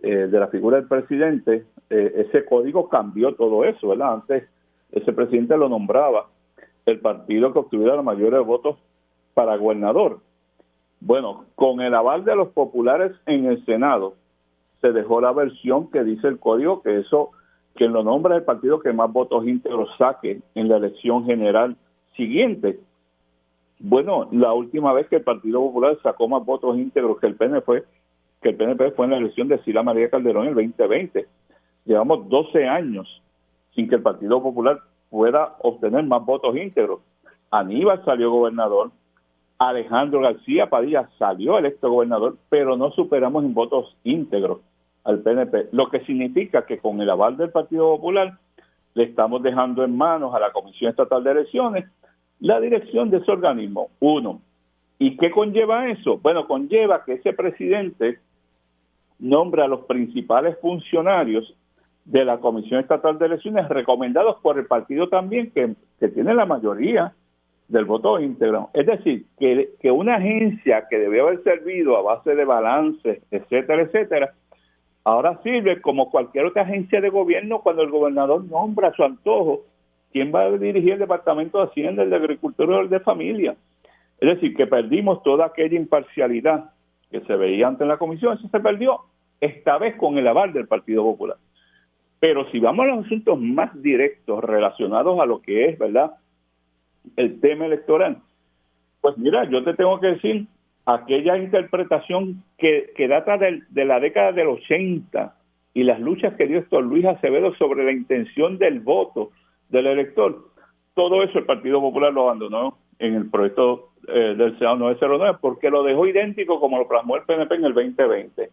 de la figura del presidente, ese código cambió todo eso, ¿verdad? Antes ese presidente lo nombraba el partido que obtuviera los mayores votos para gobernador. Bueno, con el aval de los populares en el Senado, se dejó la versión que dice el código que eso, quien lo nombra es el partido que más votos íntegros saque en la elección general siguiente. Bueno, la última vez que el Partido Popular sacó más votos íntegros que el PNP fue en la elección de Sila María Calderón en el 2020. Llevamos 12 años sin que el Partido Popular pueda obtener más votos íntegros. Aníbal salió gobernador, Alejandro García Padilla salió electo gobernador, pero no superamos en votos íntegros al PNP, lo que significa que con el aval del Partido Popular le estamos dejando en manos a la Comisión Estatal de Elecciones la dirección de ese organismo. Uno. ¿Y qué conlleva eso? Bueno, conlleva que ese presidente nombra a los principales funcionarios de la Comisión Estatal de Elecciones recomendados por el partido también, que tiene la mayoría del voto íntegro. Es decir, que una agencia que debió haber servido a base de balances, etcétera, etcétera, ahora sirve como cualquier otra agencia de gobierno cuando el gobernador nombra a su antojo quién va a dirigir el Departamento de Hacienda, el de Agricultura o el de Familia. Es decir, que perdimos toda aquella imparcialidad que se veía antes en la comisión, eso se perdió esta vez con el aval del Partido Popular. Pero si vamos a los asuntos más directos relacionados a lo que es, ¿verdad?, el tema electoral, pues mira, yo te tengo que decir, aquella interpretación que data de la década del 80 y las luchas que dio Héctor Luis Acevedo sobre la intención del voto del elector, todo eso el Partido Popular lo abandonó en el proyecto del Senado 909 porque lo dejó idéntico como lo plasmó el PNP en el 2020.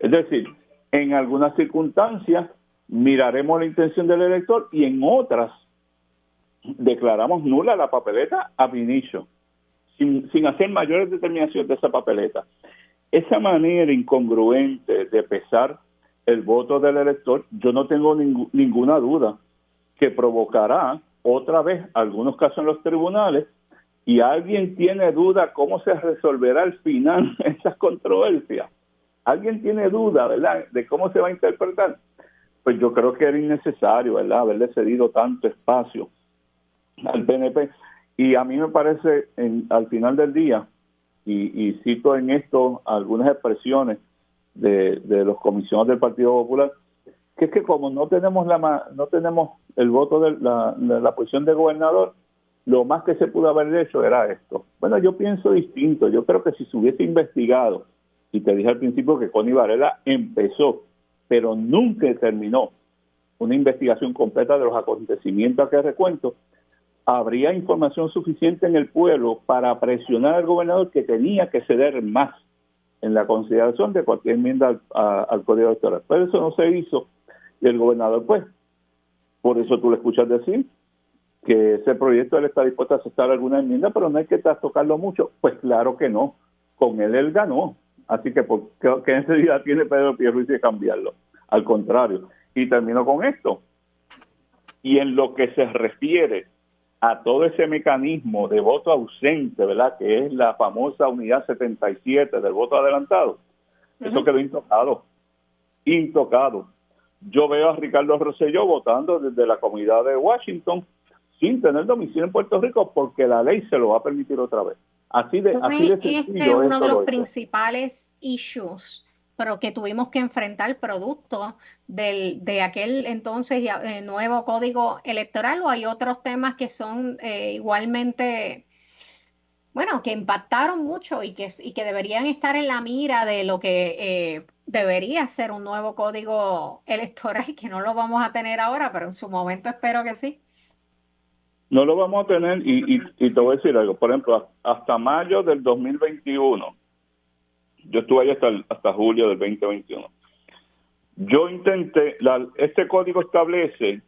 Es decir, en algunas circunstancias miraremos la intención del elector y en otras declaramos nula la papeleta ab initio, sin hacer mayores determinaciones de esa papeleta. Esa manera incongruente de pesar el voto del elector, yo no tengo ninguna duda que provocará otra vez algunos casos en los tribunales, y alguien tiene duda cómo se resolverá al final esas controversias. ¿Alguien tiene duda, verdad, de cómo se va a interpretar? Pues yo creo que era innecesario, ¿verdad?, haberle cedido tanto espacio al PNP. Y a mí me parece, al final del día, y cito en esto algunas expresiones de los comisionados del Partido Popular, que es que como no tenemos el voto de la posición de gobernador, lo más que se pudo haber hecho era esto. Bueno, yo pienso distinto. Yo creo que si se hubiese investigado, y te dije al principio que Connie Varela empezó, pero nunca terminó una investigación completa de los acontecimientos a que recuento, habría información suficiente en el pueblo para presionar al gobernador que tenía que ceder más en la consideración de cualquier enmienda al Código Electoral. Pero eso no se hizo, y el gobernador, pues, por eso tú le escuchas decir que ese proyecto él está dispuesto a aceptar alguna enmienda, pero no hay que tocarlo mucho. Pues claro que no, con él ganó. Así que ¿qué necesidad tiene Pedro Pierluisi de cambiarlo? Al contrario. Y termino con esto. Y en lo que se refiere a todo ese mecanismo de voto ausente, ¿verdad?, que es la famosa unidad 77 del voto adelantado, eso quedó intocado. Yo veo a Ricardo Rosselló votando desde la comunidad de Washington sin tener domicilio en Puerto Rico porque la ley se lo va a permitir otra vez. Así de sencillo. Este es uno de los principales issues pero que tuvimos que enfrentar producto de aquel entonces nuevo código electoral, o hay otros temas que son igualmente, bueno, que impactaron mucho y que deberían estar en la mira de lo que debería ser un nuevo código electoral, que no lo vamos a tener ahora, pero en su momento espero que sí. No lo vamos a tener y te voy a decir algo. Por ejemplo, hasta mayo del 2021, yo estuve ahí hasta julio del 2021. Yo intenté, este código establece,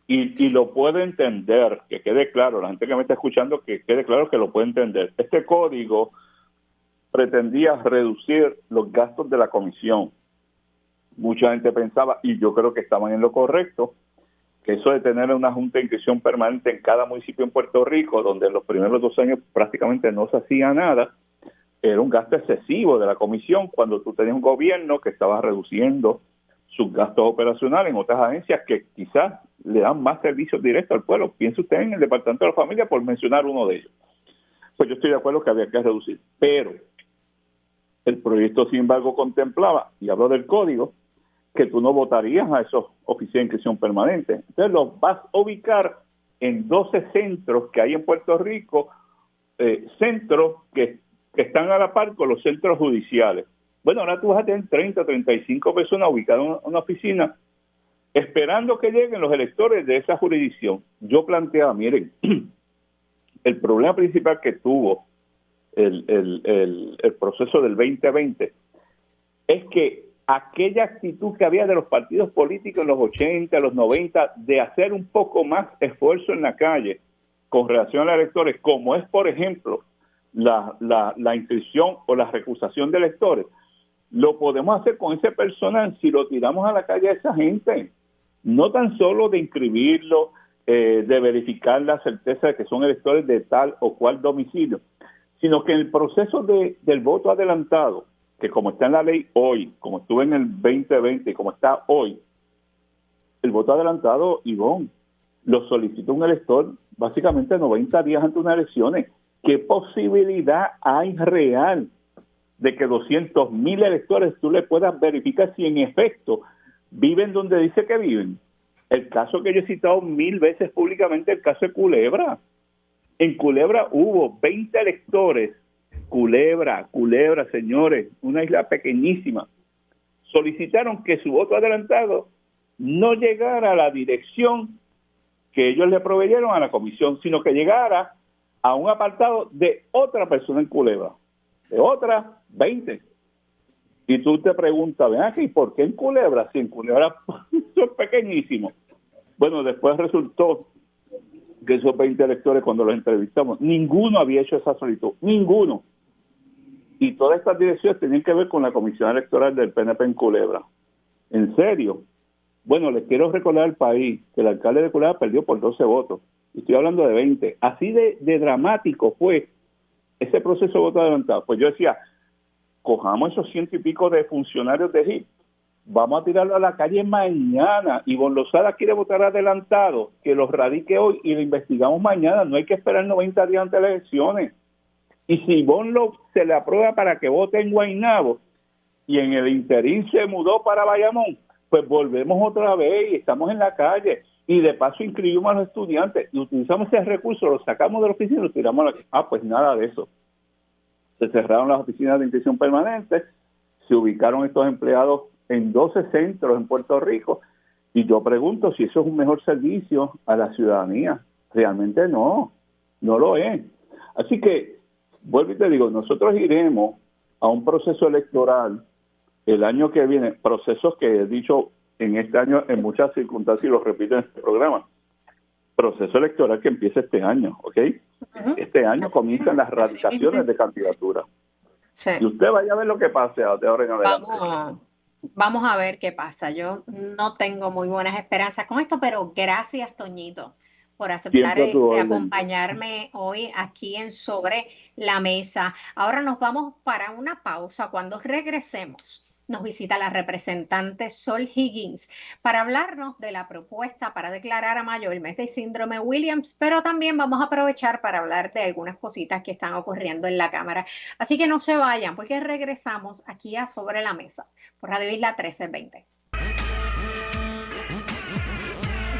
y lo puede entender, que quede claro, la gente que me está escuchando, que quede claro que lo puede entender. Este código pretendía reducir los gastos de la comisión. Mucha gente pensaba, y yo creo que estaban en lo correcto, que eso de tener una junta de inscripción permanente en cada municipio en Puerto Rico, donde en los primeros 2 años prácticamente no se hacía nada, era un gasto excesivo de la comisión cuando tú tenías un gobierno que estaba reduciendo sus gastos operacionales en otras agencias que quizás le dan más servicios directos al pueblo. Piense usted en el Departamento de la Familia, por mencionar uno de ellos. Pues yo estoy de acuerdo que había que reducir, pero el proyecto, sin embargo, contemplaba, y hablo del código, que tú no votarías a esos oficiales de inscripción permanente. Entonces los vas a ubicar en 12 centros que hay en Puerto Rico, centros que están a la par con los centros judiciales. Bueno, ahora tú vas a tener 30, 35 personas ubicadas en una oficina esperando que lleguen los electores de esa jurisdicción. Yo planteaba, miren, el problema principal que tuvo el proceso del 2020 es que aquella actitud que había de los partidos políticos en los 80, los 90, de hacer un poco más esfuerzo en la calle con relación a los electores, como es, por ejemplo, la inscripción o la recusación de electores, lo podemos hacer con ese personal si lo tiramos a la calle a esa gente. No tan solo de inscribirlo, de verificar la certeza de que son electores de tal o cual domicilio, sino que en el proceso del voto adelantado, que como está en la ley hoy, como estuvo en el 2020 y como está hoy, el voto adelantado, Ivonne, lo solicita un elector básicamente 90 días antes de unas elecciones. ¿Qué posibilidad hay real de que 200,000 electores tú le puedas verificar si en efecto viven donde dice que viven? El caso que yo he citado 1000 veces públicamente, el caso de Culebra. En Culebra hubo 20 electores. Culebra, señores, una isla pequeñísima. Solicitaron que su voto adelantado no llegara a la dirección que ellos le proveyeron a la comisión, sino que llegara a un apartado de otra persona en Culebra, de otras 20. Y tú te preguntas, ven aquí, ¿por qué en Culebra? Si en Culebra son pequeñísimos. Bueno, después resultó que esos 20 electores, cuando los entrevistamos, ninguno había hecho esa solicitud, ninguno. Y todas estas direcciones tenían que ver con la comisión electoral del PNP en Culebra. ¿En serio? Bueno, les quiero recordar al país que el alcalde de Culebra perdió por 12 votos. Estoy hablando de 20. Así de dramático fue ese proceso de voto adelantado. Pues yo decía, cojamos esos 100 y pico de funcionarios de HIP, vamos a tirarlo a la calle mañana. Ivonne Lozada quiere votar adelantado, que los radique hoy y lo investigamos mañana. No hay que esperar 90 días antes de las elecciones. Y si Ivonne se le aprueba para que vote en Guaynabo y en el interín se mudó para Bayamón, pues volvemos otra vez y estamos en la calle. Y de paso inscribimos a los estudiantes y utilizamos ese recurso, lo sacamos de la oficina y lo tiramos a la calle. Pues nada de eso. Se cerraron las oficinas de inscripción permanente, se ubicaron estos empleados en 12 centros en Puerto Rico, y yo pregunto si eso es un mejor servicio a la ciudadanía. Realmente no lo es. Así que, vuelvo y te digo, nosotros iremos a un proceso electoral el año que viene, procesos que he dicho en este año en muchas circunstancias y lo repito en este programa, proceso electoral que empieza este año, ¿ok? Este año comienzan las radicaciones de candidatura. Sí. Y usted vaya a ver lo que pase de ahora en adelante. Vamos a ver qué pasa. Yo no tengo muy buenas esperanzas con esto, pero gracias, Toñito, por aceptar acompañarme hoy aquí en Sobre la Mesa. Ahora nos vamos para una pausa. Cuando regresemos, nos visita la representante Sol Higgins para hablarnos de la propuesta para declarar a mayo el mes de síndrome Williams, pero también vamos a aprovechar para hablar de algunas cositas que están ocurriendo en la Cámara. Así que no se vayan, porque regresamos aquí a Sobre la Mesa por Radio Isla 1320.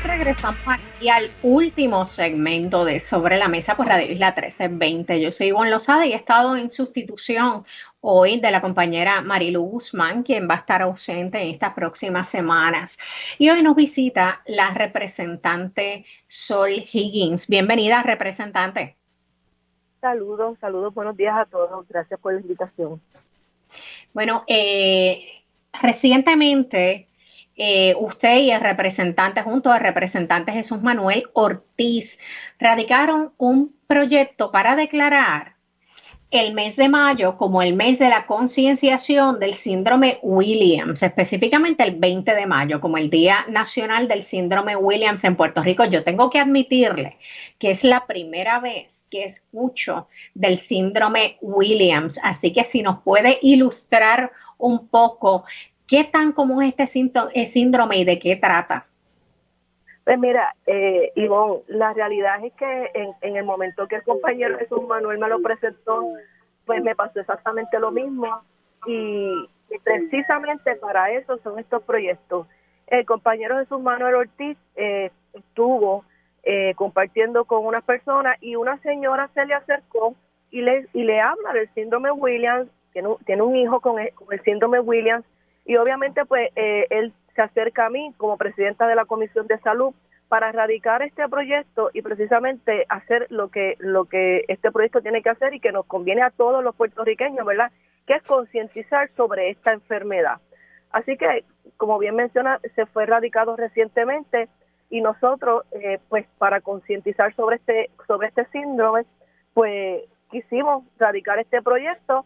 Regresamos aquí al último segmento de Sobre la Mesa por Radio Isla 1320. Yo soy Ivonne Lozada y he estado en sustitución hoy de la compañera Marilu Guzmán, quien va a estar ausente en estas próximas semanas. Y hoy nos visita la representante Sol Higgins. Bienvenida, representante. Saludos, buenos días a todos. Gracias por la invitación. Bueno, recientemente usted y el representante, junto al representante Jesús Manuel Ortiz, radicaron un proyecto para declarar el mes de mayo como el mes de la concienciación del síndrome Williams, específicamente el 20 de mayo como el Día Nacional del Síndrome Williams en Puerto Rico. Yo tengo que admitirle que es la primera vez que escucho del síndrome Williams, así que si nos puede ilustrar un poco qué tan común es este síndrome y de qué trata. Pues mira, Ivonne, la realidad es que en el momento que el compañero Jesús Manuel me lo presentó, pues me pasó exactamente lo mismo y precisamente para eso son estos proyectos. El compañero Jesús Manuel Ortiz estuvo compartiendo con unas personas y una señora se le acercó y le habla del síndrome Williams, tiene un hijo con el síndrome Williams y obviamente pues él se acerca a mí como presidenta de la Comisión de Salud para erradicar este proyecto y precisamente hacer lo que este proyecto tiene que hacer y que nos conviene a todos los puertorriqueños, ¿verdad? Que es concientizar sobre esta enfermedad. Así que, como bien menciona, se fue erradicado recientemente y nosotros, pues para concientizar sobre este síndrome, pues quisimos radicar este proyecto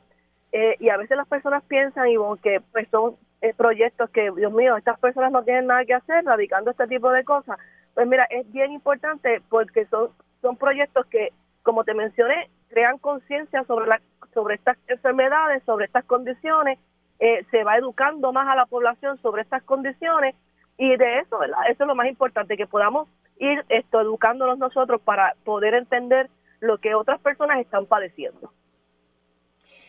y a veces las personas piensan, Ivonne, que pues son proyectos que, Dios mío, estas personas no tienen nada que hacer radicando este tipo de cosas. Pues mira, es bien importante porque son proyectos que, como te mencioné, crean conciencia sobre estas enfermedades, sobre estas condiciones, se va educando más a la población sobre estas condiciones y de eso, ¿verdad? Eso es lo más importante, que podamos ir educándonos nosotros para poder entender lo que otras personas están padeciendo.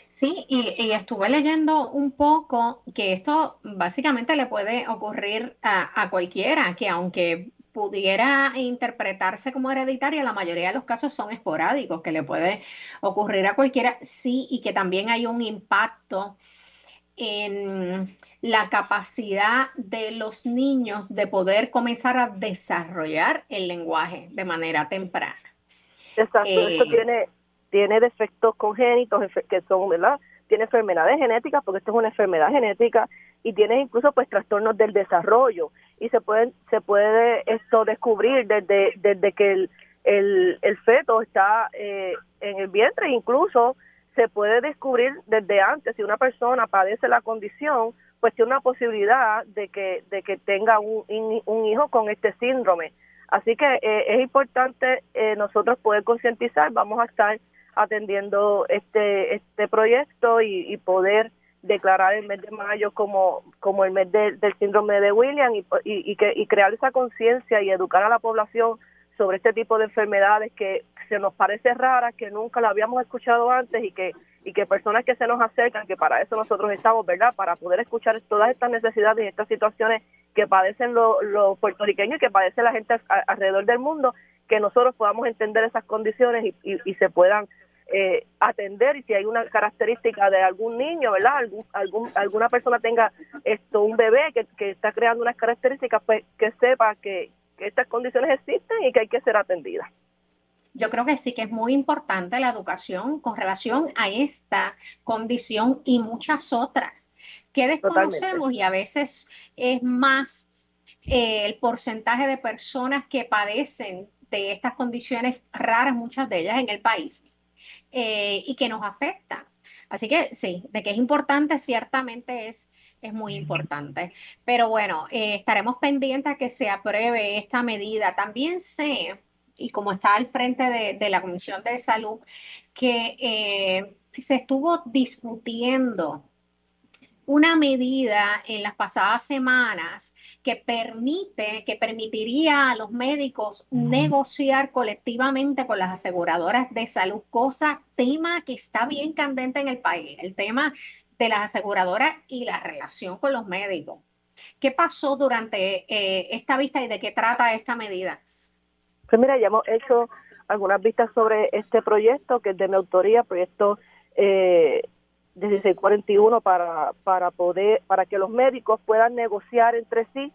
Sí, y estuve leyendo un poco que esto básicamente le puede ocurrir a cualquiera, que aunque pudiera interpretarse como hereditaria, la mayoría de los casos son esporádicos, que le puede ocurrir a cualquiera, sí, y que también hay un impacto en la capacidad de los niños de poder comenzar a desarrollar el lenguaje de manera temprana. Exacto, esto tiene defectos congénitos que son, ¿verdad? Tiene enfermedades genéticas, porque esto es una enfermedad genética, y tiene incluso pues trastornos del desarrollo, y se puede esto descubrir desde que el feto está en el vientre, incluso se puede descubrir desde antes. Si una persona padece la condición, pues tiene una posibilidad de que tenga un hijo con este síndrome. Así que es importante nosotros poder concientizar. Vamos a estar atendiendo este proyecto y poder declarar el mes de mayo como el mes del síndrome de Williams y crear esa conciencia y educar a la población sobre este tipo de enfermedades que se nos parece raras, que nunca la habíamos escuchado antes y que personas que se nos acercan, que para eso nosotros estamos, ¿verdad? Para poder escuchar todas estas necesidades y estas situaciones que padecen los puertorriqueños y que padece la gente alrededor del mundo, que nosotros podamos entender esas condiciones y se puedan atender, y si hay una característica de algún niño, ¿verdad? Alguna persona tenga un bebé que está creando unas características, pues que sepa que estas condiciones existen y que hay que ser atendidas. Yo creo que sí que es muy importante la educación con relación a esta condición y muchas otras que desconocemos. Totalmente. Y a veces es más el porcentaje de personas que padecen de estas condiciones raras, muchas de ellas en el país, y que nos afectan. Así que sí, de que es importante, ciertamente es muy importante. Pero bueno, estaremos pendientes a que se apruebe esta medida. También sé, y como está al frente de la Comisión de Salud, que se estuvo discutiendo una medida en las pasadas semanas que permitiría a los médicos negociar colectivamente con las aseguradoras de salud, tema que está bien candente en el país, el tema de las aseguradoras y la relación con los médicos. ¿Qué pasó durante esta vista y de qué trata esta medida? Pues mira, ya hemos hecho algunas vistas sobre este proyecto, que es de mi autoría, proyecto 1641, para que los médicos puedan negociar entre sí.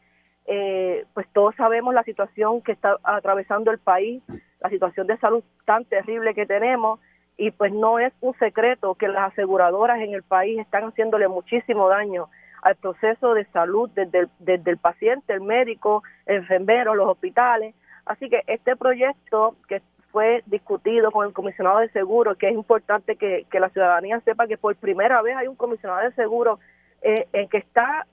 Pues todos sabemos la situación que está atravesando el país, la situación de salud tan terrible que tenemos, y pues no es un secreto que las aseguradoras en el país están haciéndole muchísimo daño al proceso de salud desde el paciente, el médico, el enfermero, los hospitales. Así que este proyecto, que fue discutido con el comisionado de seguro, que es importante que la ciudadanía sepa que por primera vez hay un comisionado de seguro en que está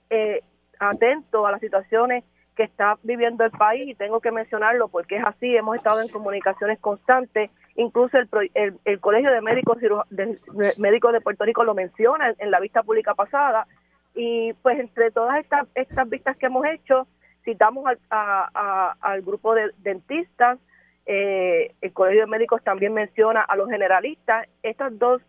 atento a las situaciones que está viviendo el país, y tengo que mencionarlo porque es así. Hemos estado en comunicaciones constantes, incluso el Colegio de Médicos de Puerto Rico lo menciona en la vista pública pasada, y pues entre todas estas vistas que hemos hecho, citamos al grupo de dentistas, el Colegio de Médicos también menciona a los generalistas. Estas dos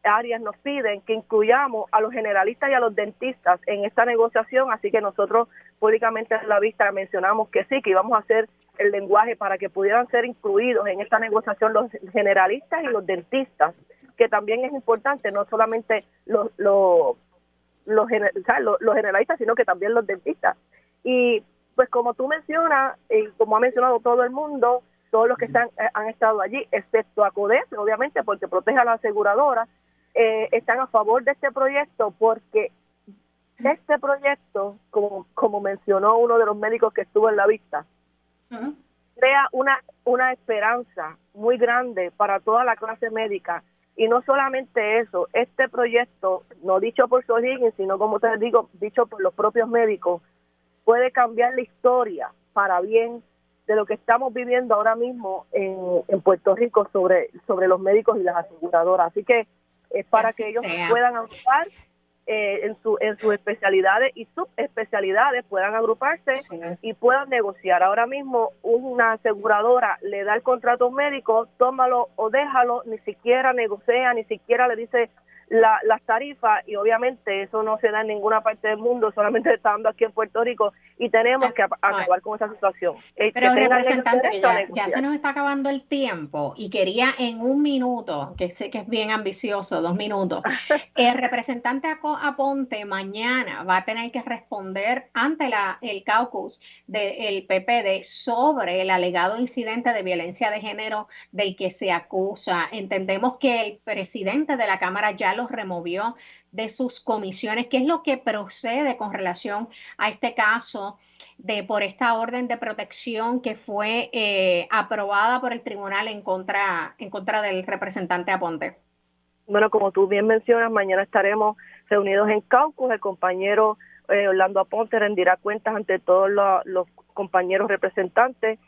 áreas nos piden que incluyamos a los generalistas y a los dentistas en esta negociación, así que nosotros públicamente en la vista mencionamos que sí, que íbamos a hacer el lenguaje para que pudieran ser incluidos en esta negociación los generalistas y los dentistas, que también es importante, no solamente los generalistas, sino que también los dentistas. Y pues como tú mencionas, y como ha mencionado todo el mundo, todos los que han estado allí, excepto a CODES, obviamente, porque protege a la aseguradora, están a favor de este proyecto, porque este proyecto, como mencionó uno de los médicos que estuvo en la vista, crea una esperanza muy grande para toda la clase médica. Y no solamente eso, este proyecto, no dicho por Sir Higgins, sino como te digo, dicho por los propios médicos, puede cambiar la historia para bien de lo que estamos viviendo ahora mismo en Puerto Rico sobre los médicos y las aseguradoras. Así que es para que ellos puedan agrupar en sus especialidades y subespecialidades, puedan agruparse y puedan negociar. Ahora mismo una aseguradora le da el contrato a un médico, tómalo o déjalo, ni siquiera negocia, ni siquiera le dice las tarifas, y obviamente eso no se da en ninguna parte del mundo, solamente se está dando aquí en Puerto Rico, y tenemos que acabar con esa situación. Pero representante, ya se nos está acabando el tiempo, y quería en un minuto, que sé que es bien ambicioso, 2 minutos, el representante Aponte mañana va a tener que responder ante el caucus del PPD sobre el alegado incidente de violencia de género del que se acusa. Entendemos que el presidente de la Cámara ya los removió de sus comisiones. ¿Qué es lo que procede con relación a este caso por esta orden de protección que fue aprobada por el tribunal en contra del representante Aponte? Bueno, como tú bien mencionas, mañana estaremos reunidos en caucus. El compañero Orlando Aponte rendirá cuentas ante todos los compañeros representantes.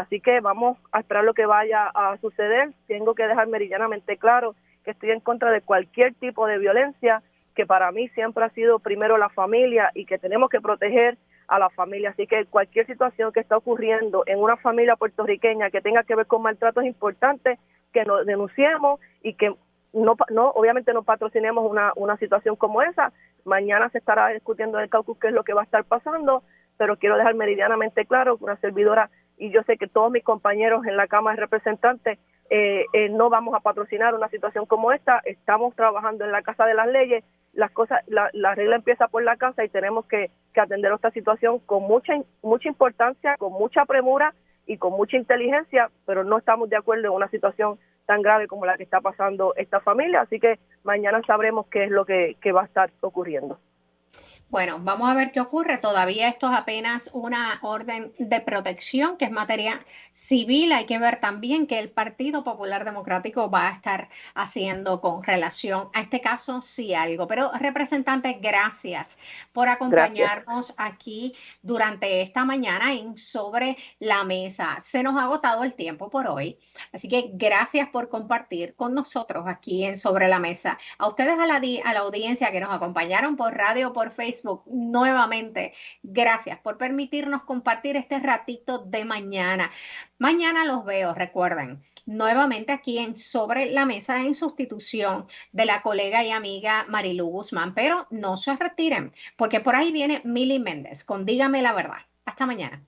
Así que vamos a esperar lo que vaya a suceder. Tengo que dejar meridianamente claro que estoy en contra de cualquier tipo de violencia, que para mí siempre ha sido primero la familia y que tenemos que proteger a la familia. Así que cualquier situación que está ocurriendo en una familia puertorriqueña que tenga que ver con maltrato es importante que nos denunciemos y que obviamente no patrocinemos una situación como esa. Mañana se estará discutiendo en el caucus qué es lo que va a estar pasando, pero quiero dejar meridianamente claro que una servidora, y yo sé que todos mis compañeros en la Cámara de Representantes, no vamos a patrocinar una situación como esta. Estamos trabajando en la Casa de las Leyes, la regla empieza por la casa, y tenemos que atender esta situación con mucha importancia, con mucha premura y con mucha inteligencia, pero no estamos de acuerdo en una situación tan grave como la que está pasando esta familia, así que mañana sabremos qué es lo que va a estar ocurriendo. Bueno, vamos a ver qué ocurre. Todavía esto es apenas una orden de protección, que es materia civil. Hay que ver también qué el Partido Popular Democrático va a estar haciendo con relación a este caso, si algo. Pero, representante, gracias por acompañarnos aquí durante esta mañana en Sobre la Mesa. Se nos ha agotado el tiempo por hoy, así que gracias por compartir con nosotros aquí en Sobre la Mesa. A ustedes, a la audiencia que nos acompañaron por radio, por Facebook, nuevamente, gracias por permitirnos compartir este ratito de mañana. Mañana los veo, recuerden, nuevamente aquí en Sobre la Mesa en sustitución de la colega y amiga Marilu Guzmán, pero no se retiren porque por ahí viene Mili Méndez con Dígame la Verdad. Hasta mañana.